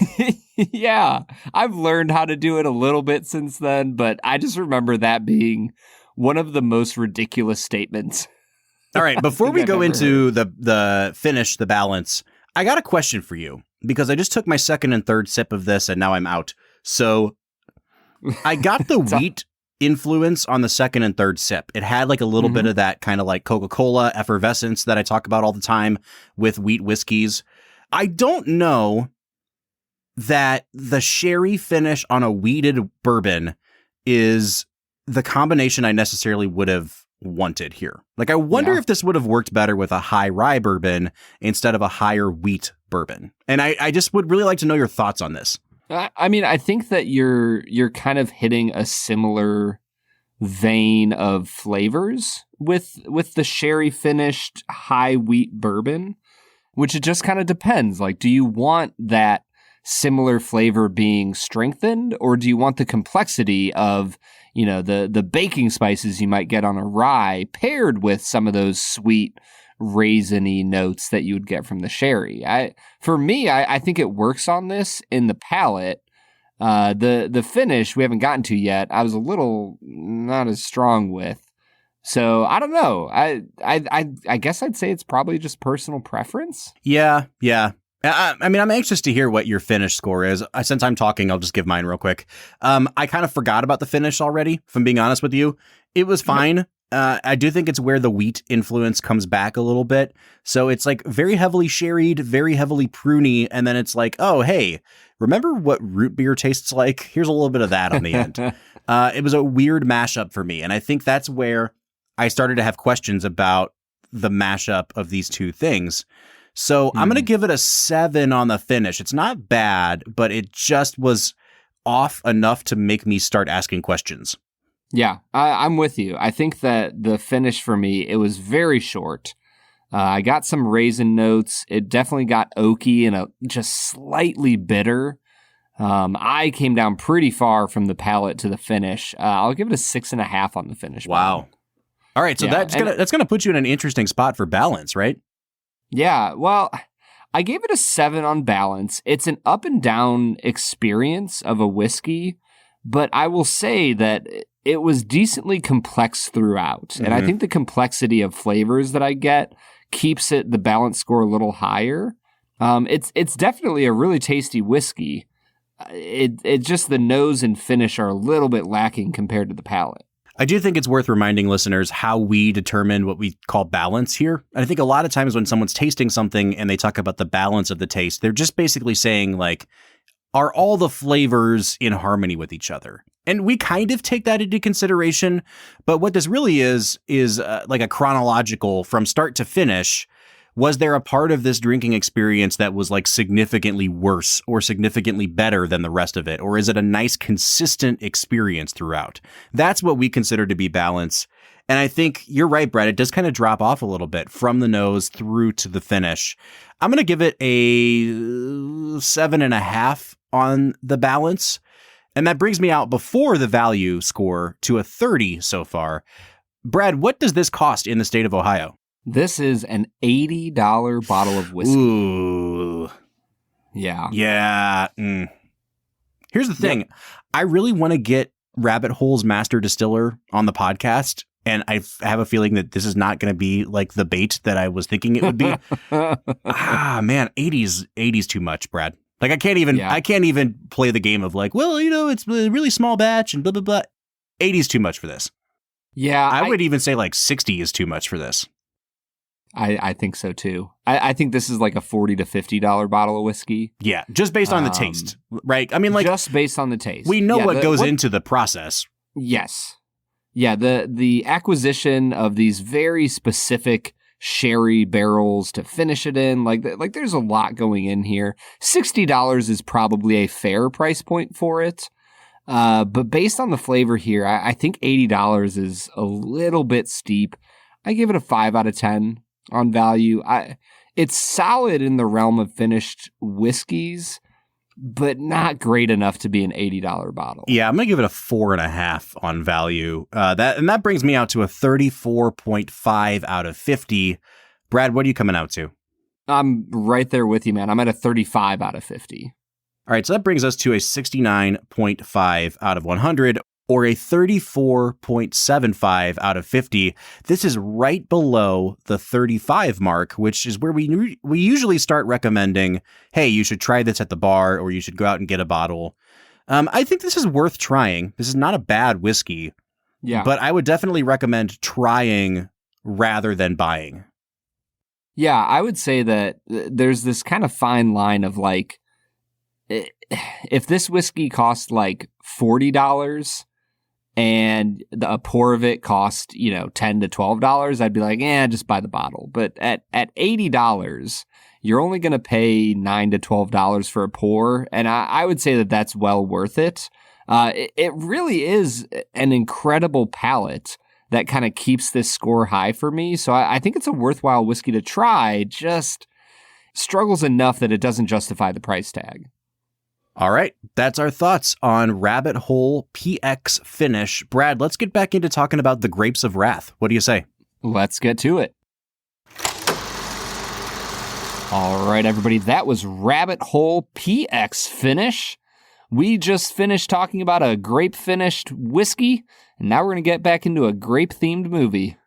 Yeah. I've learned how to do it a little bit since then, but I just remember that being one of the most ridiculous statements. All right. Before we go into the finish, the balance, I got a question for you because I just took my second and third sip of this and now I'm out. So I got the wheat influence on the second and third sip. It had like a little bit of that kind of like Coca-Cola effervescence that I talk about all the time with wheat whiskeys. I don't know that the sherry finish on a wheated bourbon is the combination I necessarily would have wanted here. Like, I wonder if this would have worked better with a high rye bourbon instead of a higher wheat bourbon. And I just would really like to know your thoughts on this. I mean, I think that you're kind of hitting a similar vein of flavors with the sherry finished high wheat bourbon, which it just kind of depends. Like, do you want that similar flavor being strengthened, or do you want the complexity of, you know, the baking spices you might get on a rye paired with some of those sweet raisiny notes that you would get from the sherry? For me, I think it works on this in the palate. The finish we haven't gotten to yet, I was a little not as strong with. So I don't know. I guess I'd say it's probably just personal preference. Yeah. I mean, I'm anxious to hear what your finish score is. Since I'm talking, I'll just give mine real quick. I kind of forgot about the finish already, if I'm being honest with you. It was fine. I do think it's where the wheat influence comes back a little bit. So it's like very heavily sherried, very heavily pruny. And then it's like, oh, hey, remember what root beer tastes like? Here's a little bit of that on the end. It was a weird mashup for me. And I think that's where I started to have questions about the mashup of these two things. So I'm going to give it a 7 on the finish. It's not bad, but it just was off enough to make me start asking questions. Yeah, I'm with you. I think that the finish for me, it was very short. I got some raisin notes. It definitely got oaky and just slightly bitter. I came down pretty far from the palate to the finish. I'll give it a 6.5 on the finish. Wow. All right, so that's gonna put you in an interesting spot for balance, right? Yeah, well, I gave it a 7 on balance. It's an up and down experience of a whiskey, but I will say that it was decently complex throughout. Mm-hmm. And I think the complexity of flavors that I get keeps the balance score a little higher. It's definitely a really tasty whiskey. It just, the nose and finish are a little bit lacking compared to the palate. I do think it's worth reminding listeners how we determine what we call balance here. And I think a lot of times when someone's tasting something and they talk about the balance of the taste, they're just basically saying, like, are all the flavors in harmony with each other? And we kind of take that into consideration. But what this really is like a chronological from start to finish. Was there a part of this drinking experience that was like significantly worse or significantly better than the rest of it? Or is it a nice, consistent experience throughout? That's what we consider to be balance. And I think you're right, Brett. It does kind of drop off a little bit from the nose through to the finish. I'm going to give it a 7.5 on the balance. And that brings me out before the value score to a 30 so far. Brad, what does this cost in the state of Ohio? This is an $80 bottle of whiskey. Ooh. Yeah. Yeah. Here's the thing. Yep. I really want to get Rabbit Hole's master distiller on the podcast. And I have a feeling that this is not going to be like the bait that I was thinking it would be. Man, 80's too much, Brad. Like I can't even play the game of like, well, you know, it's a really small batch and blah, blah, blah. 80's too much for this. Yeah. I would even say like 60 is too much for this. I think so too. I think this is like a $40 to $50 bottle of whiskey. Yeah, just based on the taste, right? I mean, like just based on the taste. We know what goes into the process. Yes. Yeah, the acquisition of these very specific sherry barrels to finish it in, like there's a lot going in here. $60 is probably a fair price point for it. But based on the flavor here, I think $80 is a little bit steep. I give it a 5 out of 10. On value. It's solid in the realm of finished whiskeys, but not great enough to be an $80 bottle. Yeah, I'm going to give it a 4.5 on value. That brings me out to a 34.5 out of 50. Brad, what are you coming out to? I'm right there with you, man. I'm at a 35 out of 50. All right, so that brings us to a 69.5 out of 100. Or a 34.75 out of 50. This is right below the 35 mark, which is where we usually start recommending, hey, you should try this at the bar or you should go out and get a bottle. I think this is worth trying. This is not a bad whiskey. Yeah. But I would definitely recommend trying rather than buying. if this whiskey cost like $40 and a pour of it cost, $10 to $12, I'd be like, just buy the bottle. But at $80, you're only going to pay $9 to $12 for a pour. And I would say that that's well worth it. It really is an incredible palate that kind of keeps this score high for me. So I think it's a worthwhile whiskey to try, just struggles enough that it doesn't justify the price tag. All right, that's our thoughts on Rabbit Hole PX Finish. Brad, let's get back into talking about the Grapes of Wrath. What do you say? Let's get to it. All right, everybody, that was Rabbit Hole PX Finish. We just finished talking about a grape-finished whiskey, and now we're going to get back into a grape-themed movie.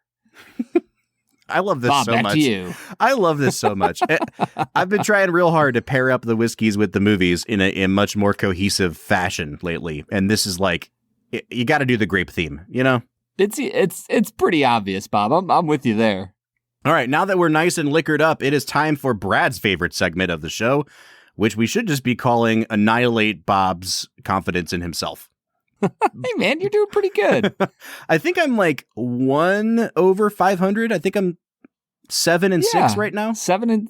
I love this Bob, so back much. To you. I love this so much. I've been trying real hard to pair up the whiskeys with the movies in a much more cohesive fashion lately, and this is like, you got to do the grape theme, It's pretty obvious, Bob. I'm with you there. All right, now that we're nice and liquored up, it is time for Brad's favorite segment of the show, which we should just be calling Annihilate Bob's Confidence in Himself. Hey, man, you're doing pretty good. I think I'm like 1 over 500. I think I'm 7 and 6 right now.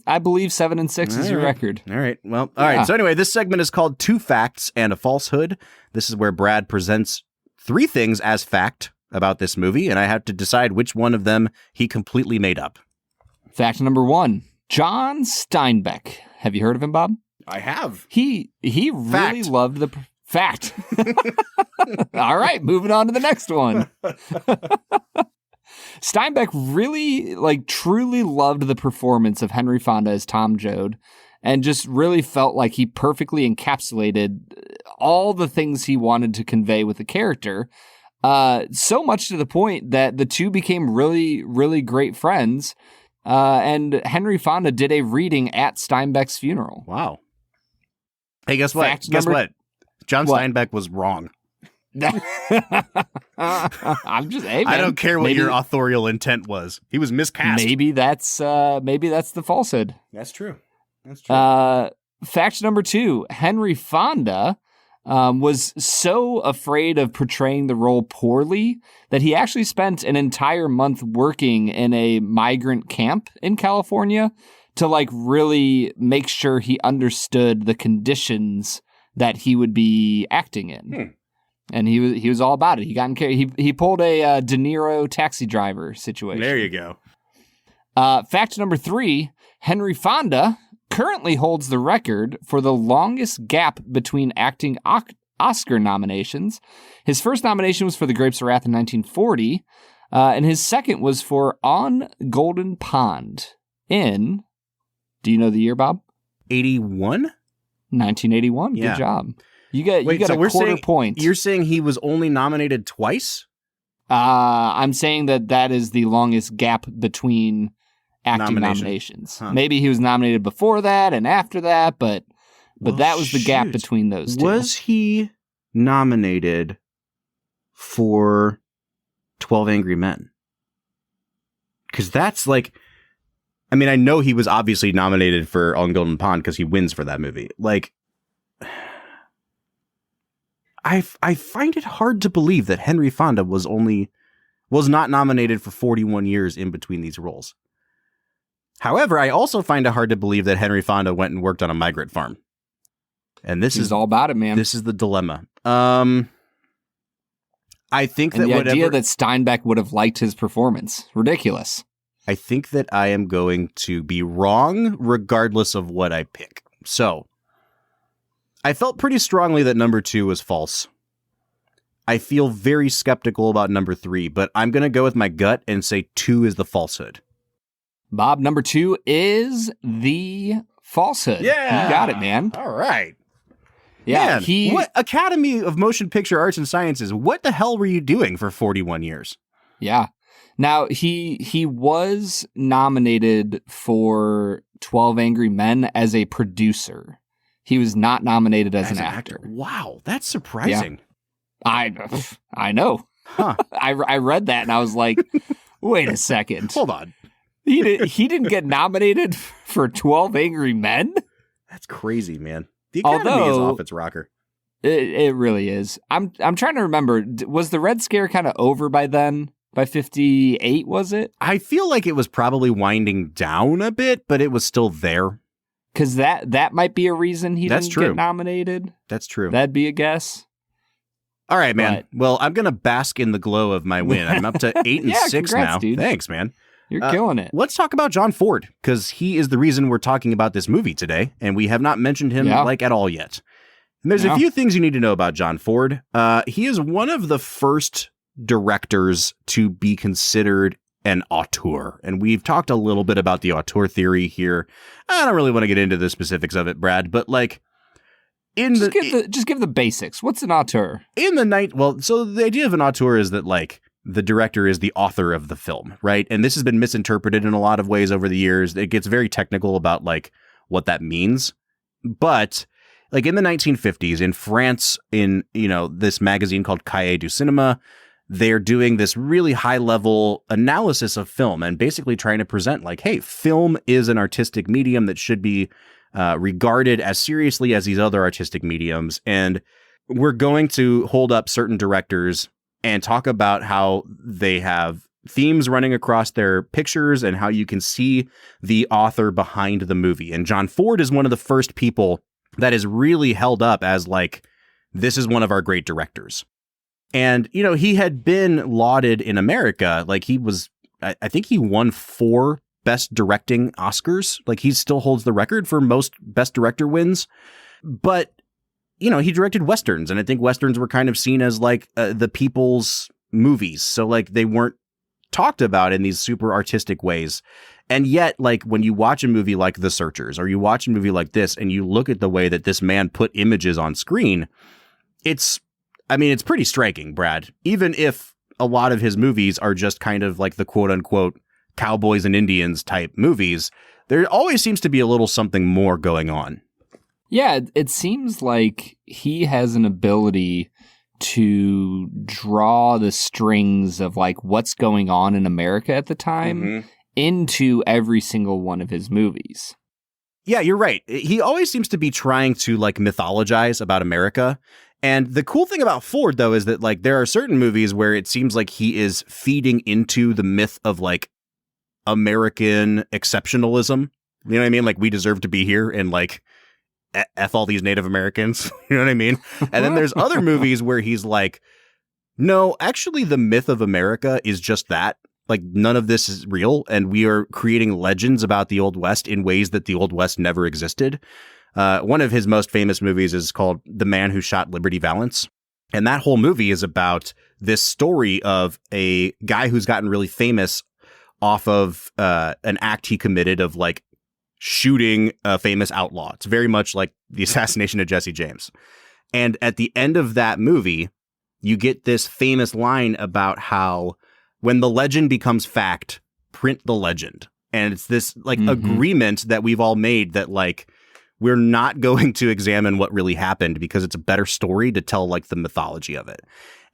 I believe 7 and 6 is your record. All right. Well, all right. So anyway, this segment is called 2 Facts and a Falsehood. This is where Brad presents 3 things as fact about this movie, and I have to decide which one of them he completely made up. Fact number 1, John Steinbeck. Have you heard of him, Bob? I have. He really loved the fact. All right, moving on to the next one. Steinbeck really, truly loved the performance of Henry Fonda as Tom Joad, and just really felt like he perfectly encapsulated all the things he wanted to convey with the character. So much to the point that the two became really, really great friends. And Henry Fonda did a reading at Steinbeck's funeral. Wow. Hey, guess what? John Steinbeck was wrong. I'm just, hey, man, I don't care what your authorial intent was. He was miscast. Maybe that's the falsehood. That's true. Fact number 2, Henry Fonda was so afraid of portraying the role poorly that he actually spent an entire month working in a migrant camp in California to really make sure he understood the conditions that he would be acting in. And he was all about it. He got in care. He pulled a De Niro Taxi Driver situation. There you go. Fact number 3, Henry Fonda currently holds the record for the longest gap between acting Oscar nominations. His first nomination was for The Grapes of Wrath in 1940, and his second was for On Golden Pond in, do you know the year, Bob? 81? 1981. Yeah. Good job. You get a quarter point. You're saying he was only nominated twice? I'm saying that is the longest gap between acting nominations. Huh. Maybe he was nominated before that and after that, but that was the gap between those two. Was he nominated for 12 Angry Men? Because that's I know he was obviously nominated for On Golden Pond because he wins for that movie. I find it hard to believe that Henry Fonda was not nominated for 41 years in between these roles. However, I also find it hard to believe that Henry Fonda went and worked on a migrant farm. And this is all about it, man. This is the dilemma. I think that the idea that Steinbeck would have liked his performance, ridiculous. I think that I am going to be wrong regardless of what I pick. So, I felt pretty strongly that number 2 was false. I feel very skeptical about number 3, but I'm going to go with my gut and say 2 is the falsehood. Bob, number 2 is the falsehood. Yeah. You got it, man. All right. Yeah. Man, what Academy of Motion Picture Arts and Sciences, what the hell were you doing for 41 years? Yeah. Now, he was nominated for 12 Angry Men as a producer. He was not nominated as an actor. Wow, that's surprising. Yeah. I know. Huh. I read that and I was like, wait a second. Hold on. He didn't get nominated for 12 Angry Men? That's crazy, man. The economy is Although- off its rocker. It really is. I'm trying to remember. Was the Red Scare kind of over by then? By 58, was it? I feel like it was probably winding down a bit, but it was still there. Because that might be a reason he That's didn't true. get nominated. That's true. That'd be a guess. All right, man. Well, I'm going to bask in the glow of my win. I'm up to 8 and Yeah, 6 congrats, now. dude. Thanks, man. You're killing it. Let's talk about John Ford, because he is the reason we're talking about this movie today, and we have not mentioned him at all yet. And there's a few things you need to know about John Ford. He is one of the first directors to be considered an auteur. And we've talked a little bit about the auteur theory here. I don't really want to get into the specifics of it, Brad, but like Just give the basics. What's an auteur? in the night, well, so the idea of an auteur is that like the director is the author of the film, right? And this has been misinterpreted in a lot of ways over the years. It gets very technical about like what that means. But like in the 1950s in France, in, this magazine called Cahiers du Cinéma, they're doing this really high level analysis of film and basically trying to present like, hey, film is an artistic medium that should be regarded as seriously as these other artistic mediums. And we're going to hold up certain directors and talk about how they have themes running across their pictures and how you can see the author behind the movie. And John Ford is one of the first people that is really held up as like, this is one of our great directors. And, he had been lauded in America. Like I think he won 4 best directing Oscars. Like he still holds the record for most best director wins. But, he directed Westerns, and I think Westerns were kind of seen as like the people's movies. So like they weren't talked about in these super artistic ways. And yet, like when you watch a movie like The Searchers, or you watch a movie like this, and you look at the way that this man put images on screen, it's pretty striking, Brad. Even if a lot of his movies are just kind of like the quote unquote cowboys and Indians type movies, there always seems to be a little something more going on. Yeah, it seems like he has an ability to draw the strings of like what's going on in America at the time into every single one of his movies. Yeah, you're right. He always seems to be trying to like mythologize about America. And the cool thing about Ford, though, is that like there are certain movies where it seems like he is feeding into the myth of like American exceptionalism. You know what I mean? Like we deserve to be here and like F all these Native Americans. You know what I mean? And then there's other movies where he's like, no, actually the myth of America is just that. Like none of this is real. And we are creating legends about the Old West in ways that the Old West never existed. One of his most famous movies is called The Man Who Shot Liberty Valance. And that whole movie is about this story of a guy who's gotten really famous off of an act he committed of like shooting a famous outlaw. It's very much like the assassination of Jesse James. And at the end of that movie, you get this famous line about how when the legend becomes fact, print the legend. And it's this like agreement that we've all made that like, we're not going to examine what really happened because it's a better story to tell like the mythology of it.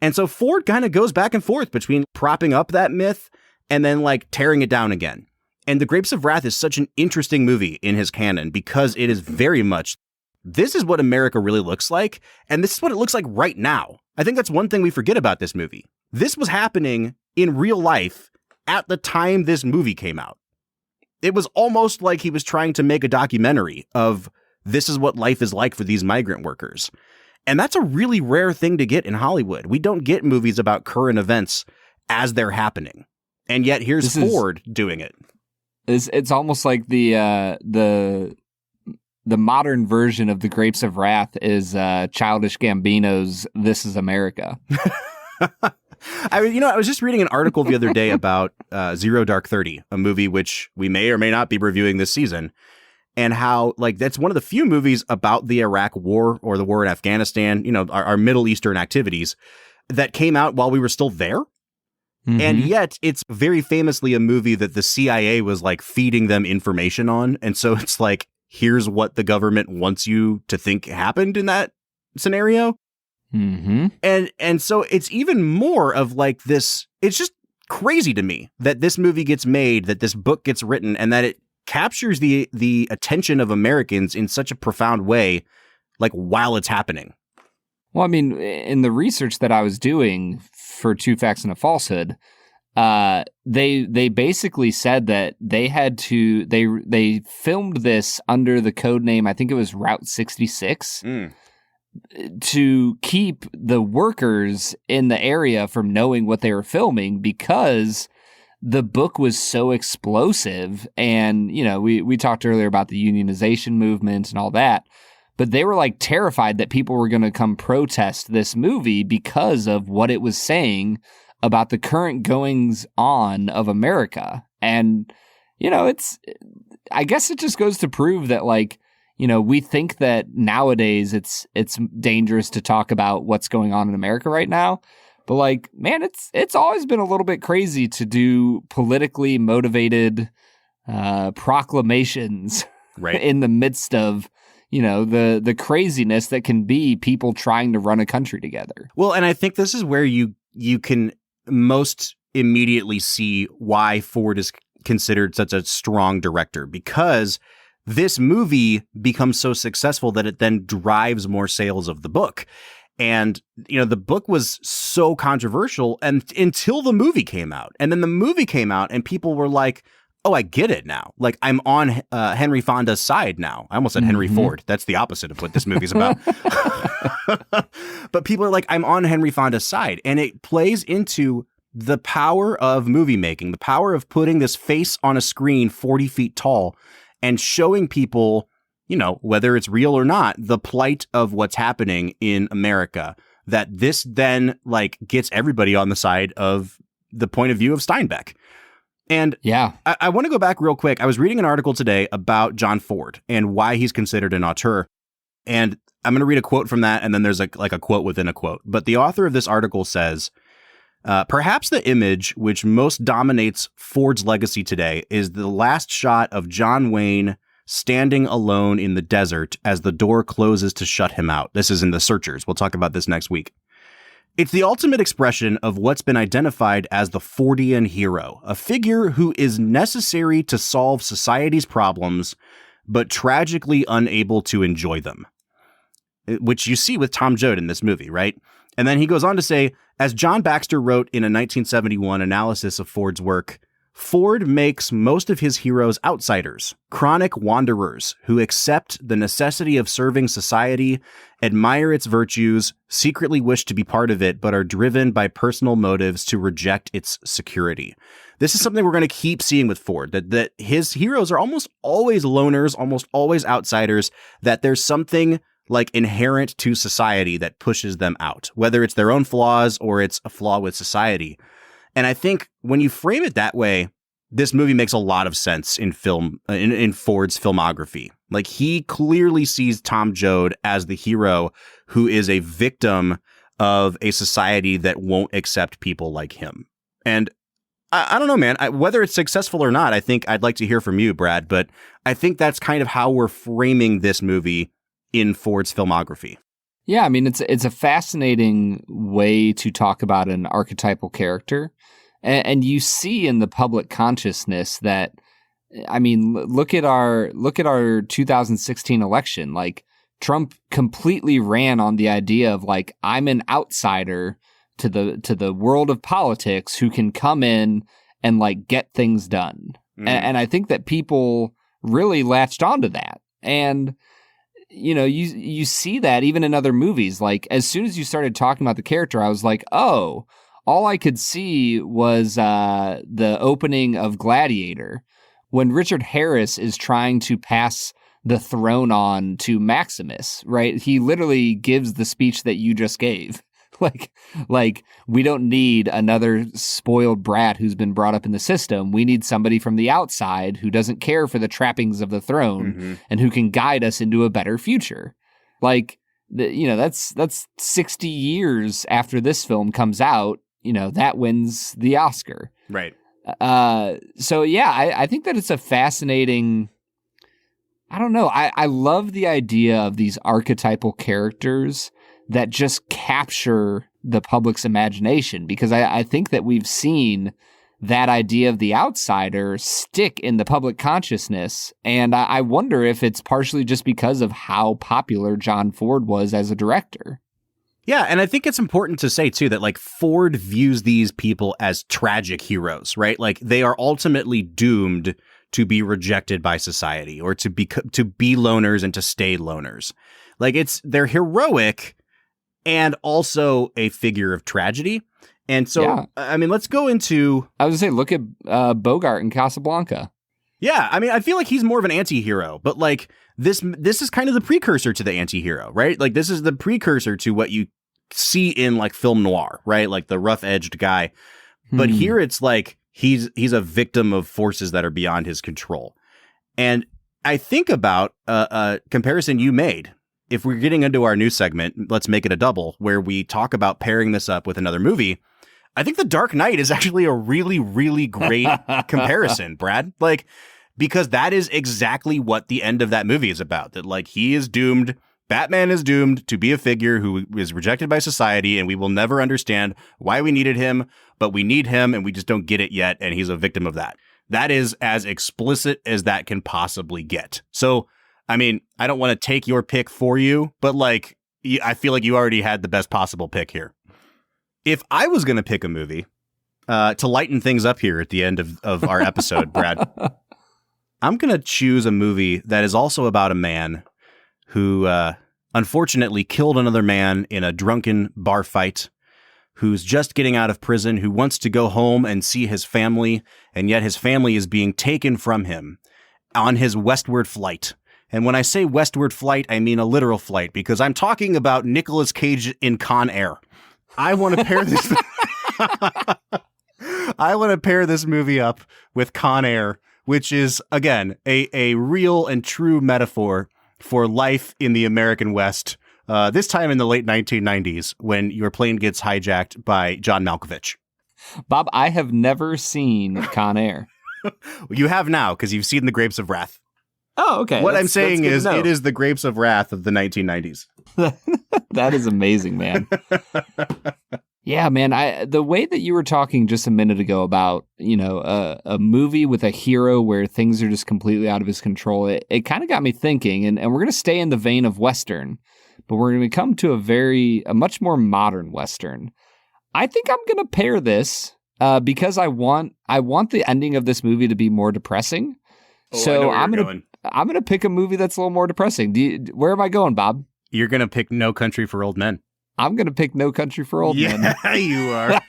And so Ford kind of goes back and forth between propping up that myth and then like tearing it down again. And The Grapes of Wrath is such an interesting movie in his canon because it is very much, this is what America really looks like. And this is what it looks like right now. I think that's one thing we forget about this movie. This was happening in real life at the time this movie came out. It was almost like he was trying to make a documentary of this is what life is like for these migrant workers. And that's a really rare thing to get in Hollywood. We don't get movies about current events as they're happening. And yet here's Ford doing it. It's almost like the modern version of The Grapes of Wrath is Childish Gambino's This Is America. I was just reading an article the other day about Zero Dark 30, a movie which we may or may not be reviewing this season, and how like that's one of the few movies about the Iraq War or the war in Afghanistan, our Middle Eastern activities that came out while we were still there. And yet it's very famously a movie that the CIA was like feeding them information on. And so it's like, here's what the government wants you to think happened in that scenario. And so it's even more of like this. It's just crazy to me that this movie gets made, that this book gets written, and that it captures the attention of Americans in such a profound way like while it's happening. Well, I mean, in the research that I was doing for Two Facts and a Falsehood, they basically said that they had to they filmed this under the code name, I think it was Route 66, to keep the workers in the area from knowing what they were filming, because the book was so explosive. And, you know, we talked earlier about the unionization movement and all that, but they were like terrified that people were going to come protest this movie because of what it was saying about the current goings on of America. And, you know, I guess it just goes to prove that, like, you know, we think that nowadays it's dangerous to talk about what's going on in America right now. But, like, man, it's always been a little bit crazy to do politically motivated proclamations Right. in the midst of, you know, the craziness that can be people trying to run a country together. Well, and I think this is where you can most immediately see why Ford is considered such a strong director, because this movie becomes so successful that it then drives more sales of the book. And, you know, the book was so controversial until the movie came out. And then the movie came out and people were like, oh, I get it now. Like, I'm on Henry Fonda's side now. I almost said Henry Ford. That's the opposite of what this movie's about. But people are like, I'm on Henry Fonda's side. And it plays into the power of movie making, the power of putting this face on a screen 40 feet tall and showing people, you know, whether it's real or not, the plight of what's happening in America, that this then, like, gets everybody on the side of the point of view of Steinbeck. And yeah, I want to go back real quick. I was reading an article today about John Ford and why he's considered an auteur. And I'm going to read a quote from that, and then there's a quote within a quote. But the author of this article says, perhaps the image which most dominates Ford's legacy today is the last shot of John Wayne standing alone in the desert as the door closes to shut him out. This is in The Searchers. We'll talk about this next week. It's the ultimate expression of what's been identified as the Fordian hero, a figure who is necessary to solve society's problems, but tragically unable to enjoy them, which you see with Tom Joad in this movie, right? And then he goes on to say, as John Baxter wrote in a 1971 analysis of Ford's work, Ford makes most of his heroes outsiders, chronic wanderers who accept the necessity of serving society, admire its virtues, secretly wish to be part of it, but are driven by personal motives to reject its security. This is something we're going to keep seeing with Ford, that his heroes are almost always loners, almost always outsiders, that there's something like inherent to society that pushes them out, whether it's their own flaws or it's a flaw with society. And I think when you frame it that way, this movie makes a lot of sense in film, in Ford's filmography. Like, he clearly sees Tom Joad as the hero who is a victim of a society that won't accept people like him. And I don't know, man, whether it's successful or not, I think I'd like to hear from you, Brad, but I think that's kind of how we're framing this movie in Ford's filmography. Yeah, I mean, it's a fascinating way to talk about an archetypal character. And you see in the public consciousness that, I mean, look at our 2016 election. Like, Trump completely ran on the idea of, like, I'm an outsider to the world of politics who can come in and, like, get things done. And I think that people really latched onto that. And, you know, you see that even in other movies. Like, as soon as you started talking about the character, I was like, oh, all I could see was the opening of Gladiator, when Richard Harris is trying to pass the throne on to Maximus, right? He literally gives the speech that you just gave. Like, we don't need another spoiled brat who's been brought up in the system. We need somebody from the outside who doesn't care for the trappings of the throne and who can guide us into a better future. Like, you know, that's 60 years after this film comes out. You know, that wins the Oscar. Right. So, yeah, I think that it's a fascinating... I don't know. I love the idea of these archetypal characters that just capture the public's imagination, because I think that we've seen that idea of the outsider stick in the public consciousness. And I wonder if it's partially just because of how popular John Ford was as a director. Yeah, and I think it's important to say, too, that, like, Ford views these people as tragic heroes, right? Like, they are ultimately doomed to be rejected by society or to be loners and to stay loners. Like, they're heroic and also a figure of tragedy. And so, yeah. I mean, let's go into... I was going to say, look at Bogart in Casablanca. Yeah, I mean, I feel like he's more of an anti-hero, but, like, this is kind of the precursor to the anti-hero, right? Like, this is the precursor to what you see in, like, film noir, right? Like, the rough-edged guy. But here it's like he's a victim of forces that are beyond his control. And I think about a comparison you made. If we're getting into our new segment, let's make it a double, where we talk about pairing this up with another movie. I think The Dark Knight is actually a really, really great comparison, Brad. Like, because that is exactly what the end of that movie is about. That, like, he is doomed. Batman is doomed to be a figure who is rejected by society, and we will never understand why we needed him, but we need him, and we just don't get it yet, and he's a victim of that. That is as explicit as that can possibly get. So, I mean, I don't want to take your pick for you, but, like, I feel like you already had the best possible pick here. If I was going to pick a movie to lighten things up here at the end of our episode, Brad, I'm going to choose a movie that is also about a man who unfortunately killed another man in a drunken bar fight, who's just getting out of prison, who wants to go home and see his family, and yet his family is being taken from him on his westward flight. And when I say westward flight, I mean a literal flight, because I'm talking about Nicolas Cage in Con Air. I want to pair this. I want to pair this movie up with Con Air, which is, again, a real and true metaphor for life in the American West, this time in the late 1990s, when your plane gets hijacked by John Malkovich. Bob, I have never seen Con Air. You have now, because you've seen The Grapes of Wrath. Oh, okay. What I'm saying is, it is The Grapes of Wrath of the 1990s. That is amazing, man. Yeah, man. The way that you were talking just a minute ago about, you know, a movie with a hero where things are just completely out of his control, it kind of got me thinking, and we're going to stay in the vein of Western, but we're going to come to a much more modern Western. I think I'm going to pair this because I want the ending of this movie to be more depressing. Oh, so I'm going to pick a movie that's a little more depressing. Where am I going, Bob? You're going to pick No Country for Old Men. I'm going to pick No Country for Old Men. Yeah, you are.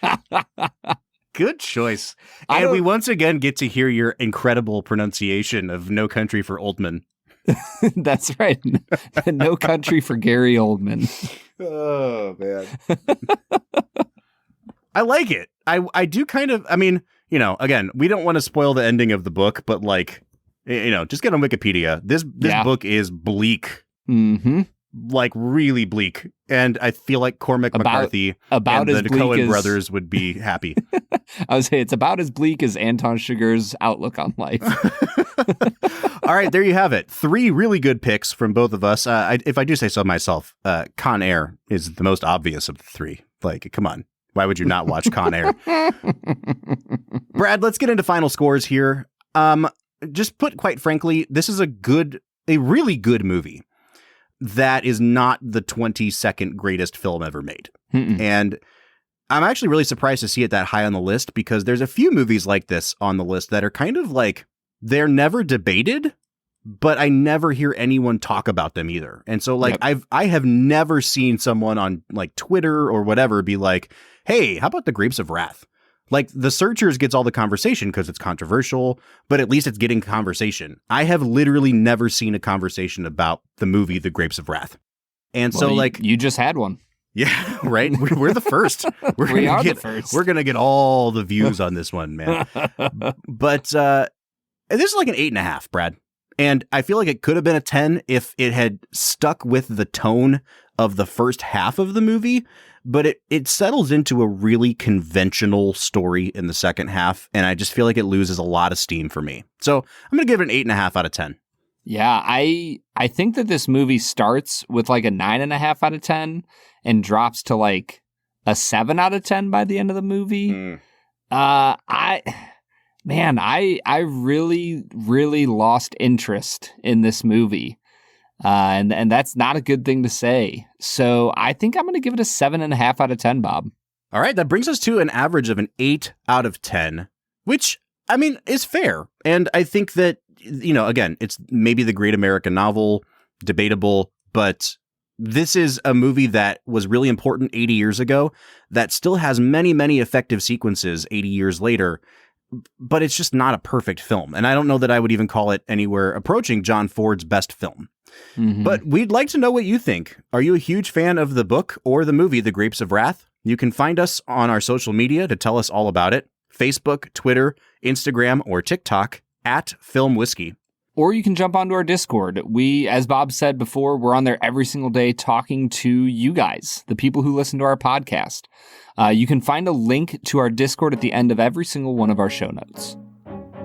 Good choice. And we once again get to hear your incredible pronunciation of No Country for Old Men. That's right. No Country for Gary Oldman. Oh, man. I like it. I do kind of, I mean, you know, again, we don't want to spoil the ending of the book, but, like, you know, just get on Wikipedia. This book is bleak. Mm-hmm. Like, really bleak. And I feel like Cormac McCarthy and the Coen brothers would be happy. I would say it's about as bleak as Anton Chigurh's outlook on life. All right, there you have it. 3 really good picks from both of us. If I do say so myself, Con Air is the most obvious of the 3. Like, come on. Why would you not watch Con Air? Brad, let's get into final scores here. Just put quite frankly, this is a really good movie that is not the 22nd greatest film ever made. Mm-mm. And I'm actually really surprised to see it that high on the list, because there's a few movies like this on the list that are kind of like, they're never debated, but I never hear anyone talk about them either. And so, like, yep. I have never seen someone on, like, Twitter or whatever be like, hey, how about The Grapes of Wrath? Like, The Searchers gets all the conversation because it's controversial, but at least it's getting conversation. I have literally never seen a conversation about the movie The Grapes of Wrath. And well, so, like... You just had one. Yeah, right? We're the first. We are the first. We're going to get all the views on this one, man. But this is like an 8.5, Brad. And I feel like it could have been a 10 if it had stuck with the tone of the first half of the movie. But it settles into a really conventional story in the second half, and I just feel like it loses a lot of steam for me. So I'm going to give it an 8.5 out of 10. Yeah, I think that this movie starts with like a 9.5 out of 10 and drops to like a 7 out of 10 by the end of the movie. I really, really lost interest in this movie. And that's not a good thing to say. So I think I'm going to give it a 7.5 out of 10, Bob. All right, that brings us to an average of an 8 out of 10, which, I mean, is fair. And I think that, again, it's maybe the great American novel, debatable, but this is a movie that was really important 80 years ago that still has many, many effective sequences 80 years later, but it's just not a perfect film. And I don't know that I would even call it anywhere approaching John Ford's best film. Mm-hmm. But we'd like to know what you think. Are you a huge fan of the book or the movie, The Grapes of Wrath? You can find us on our social media to tell us all about it. Facebook, Twitter, Instagram, or TikTok @FilmWhiskey. Or you can jump onto our Discord. We, as Bob said before, we're on there every single day talking to you guys, the people who listen to our podcast. You can find a link to our Discord at the end of every single one of our show notes.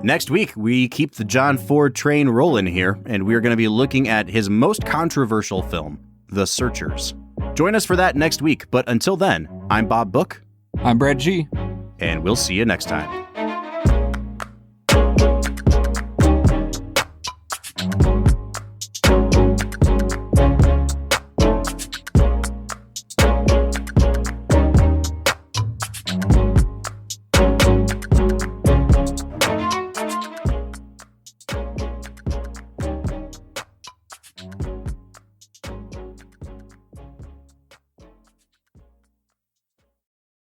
Next week, we keep the John Ford train rolling here, and we're going to be looking at his most controversial film, The Searchers. Join us for that next week, but until then, I'm Bob Book. I'm Brad G. And we'll see you next time.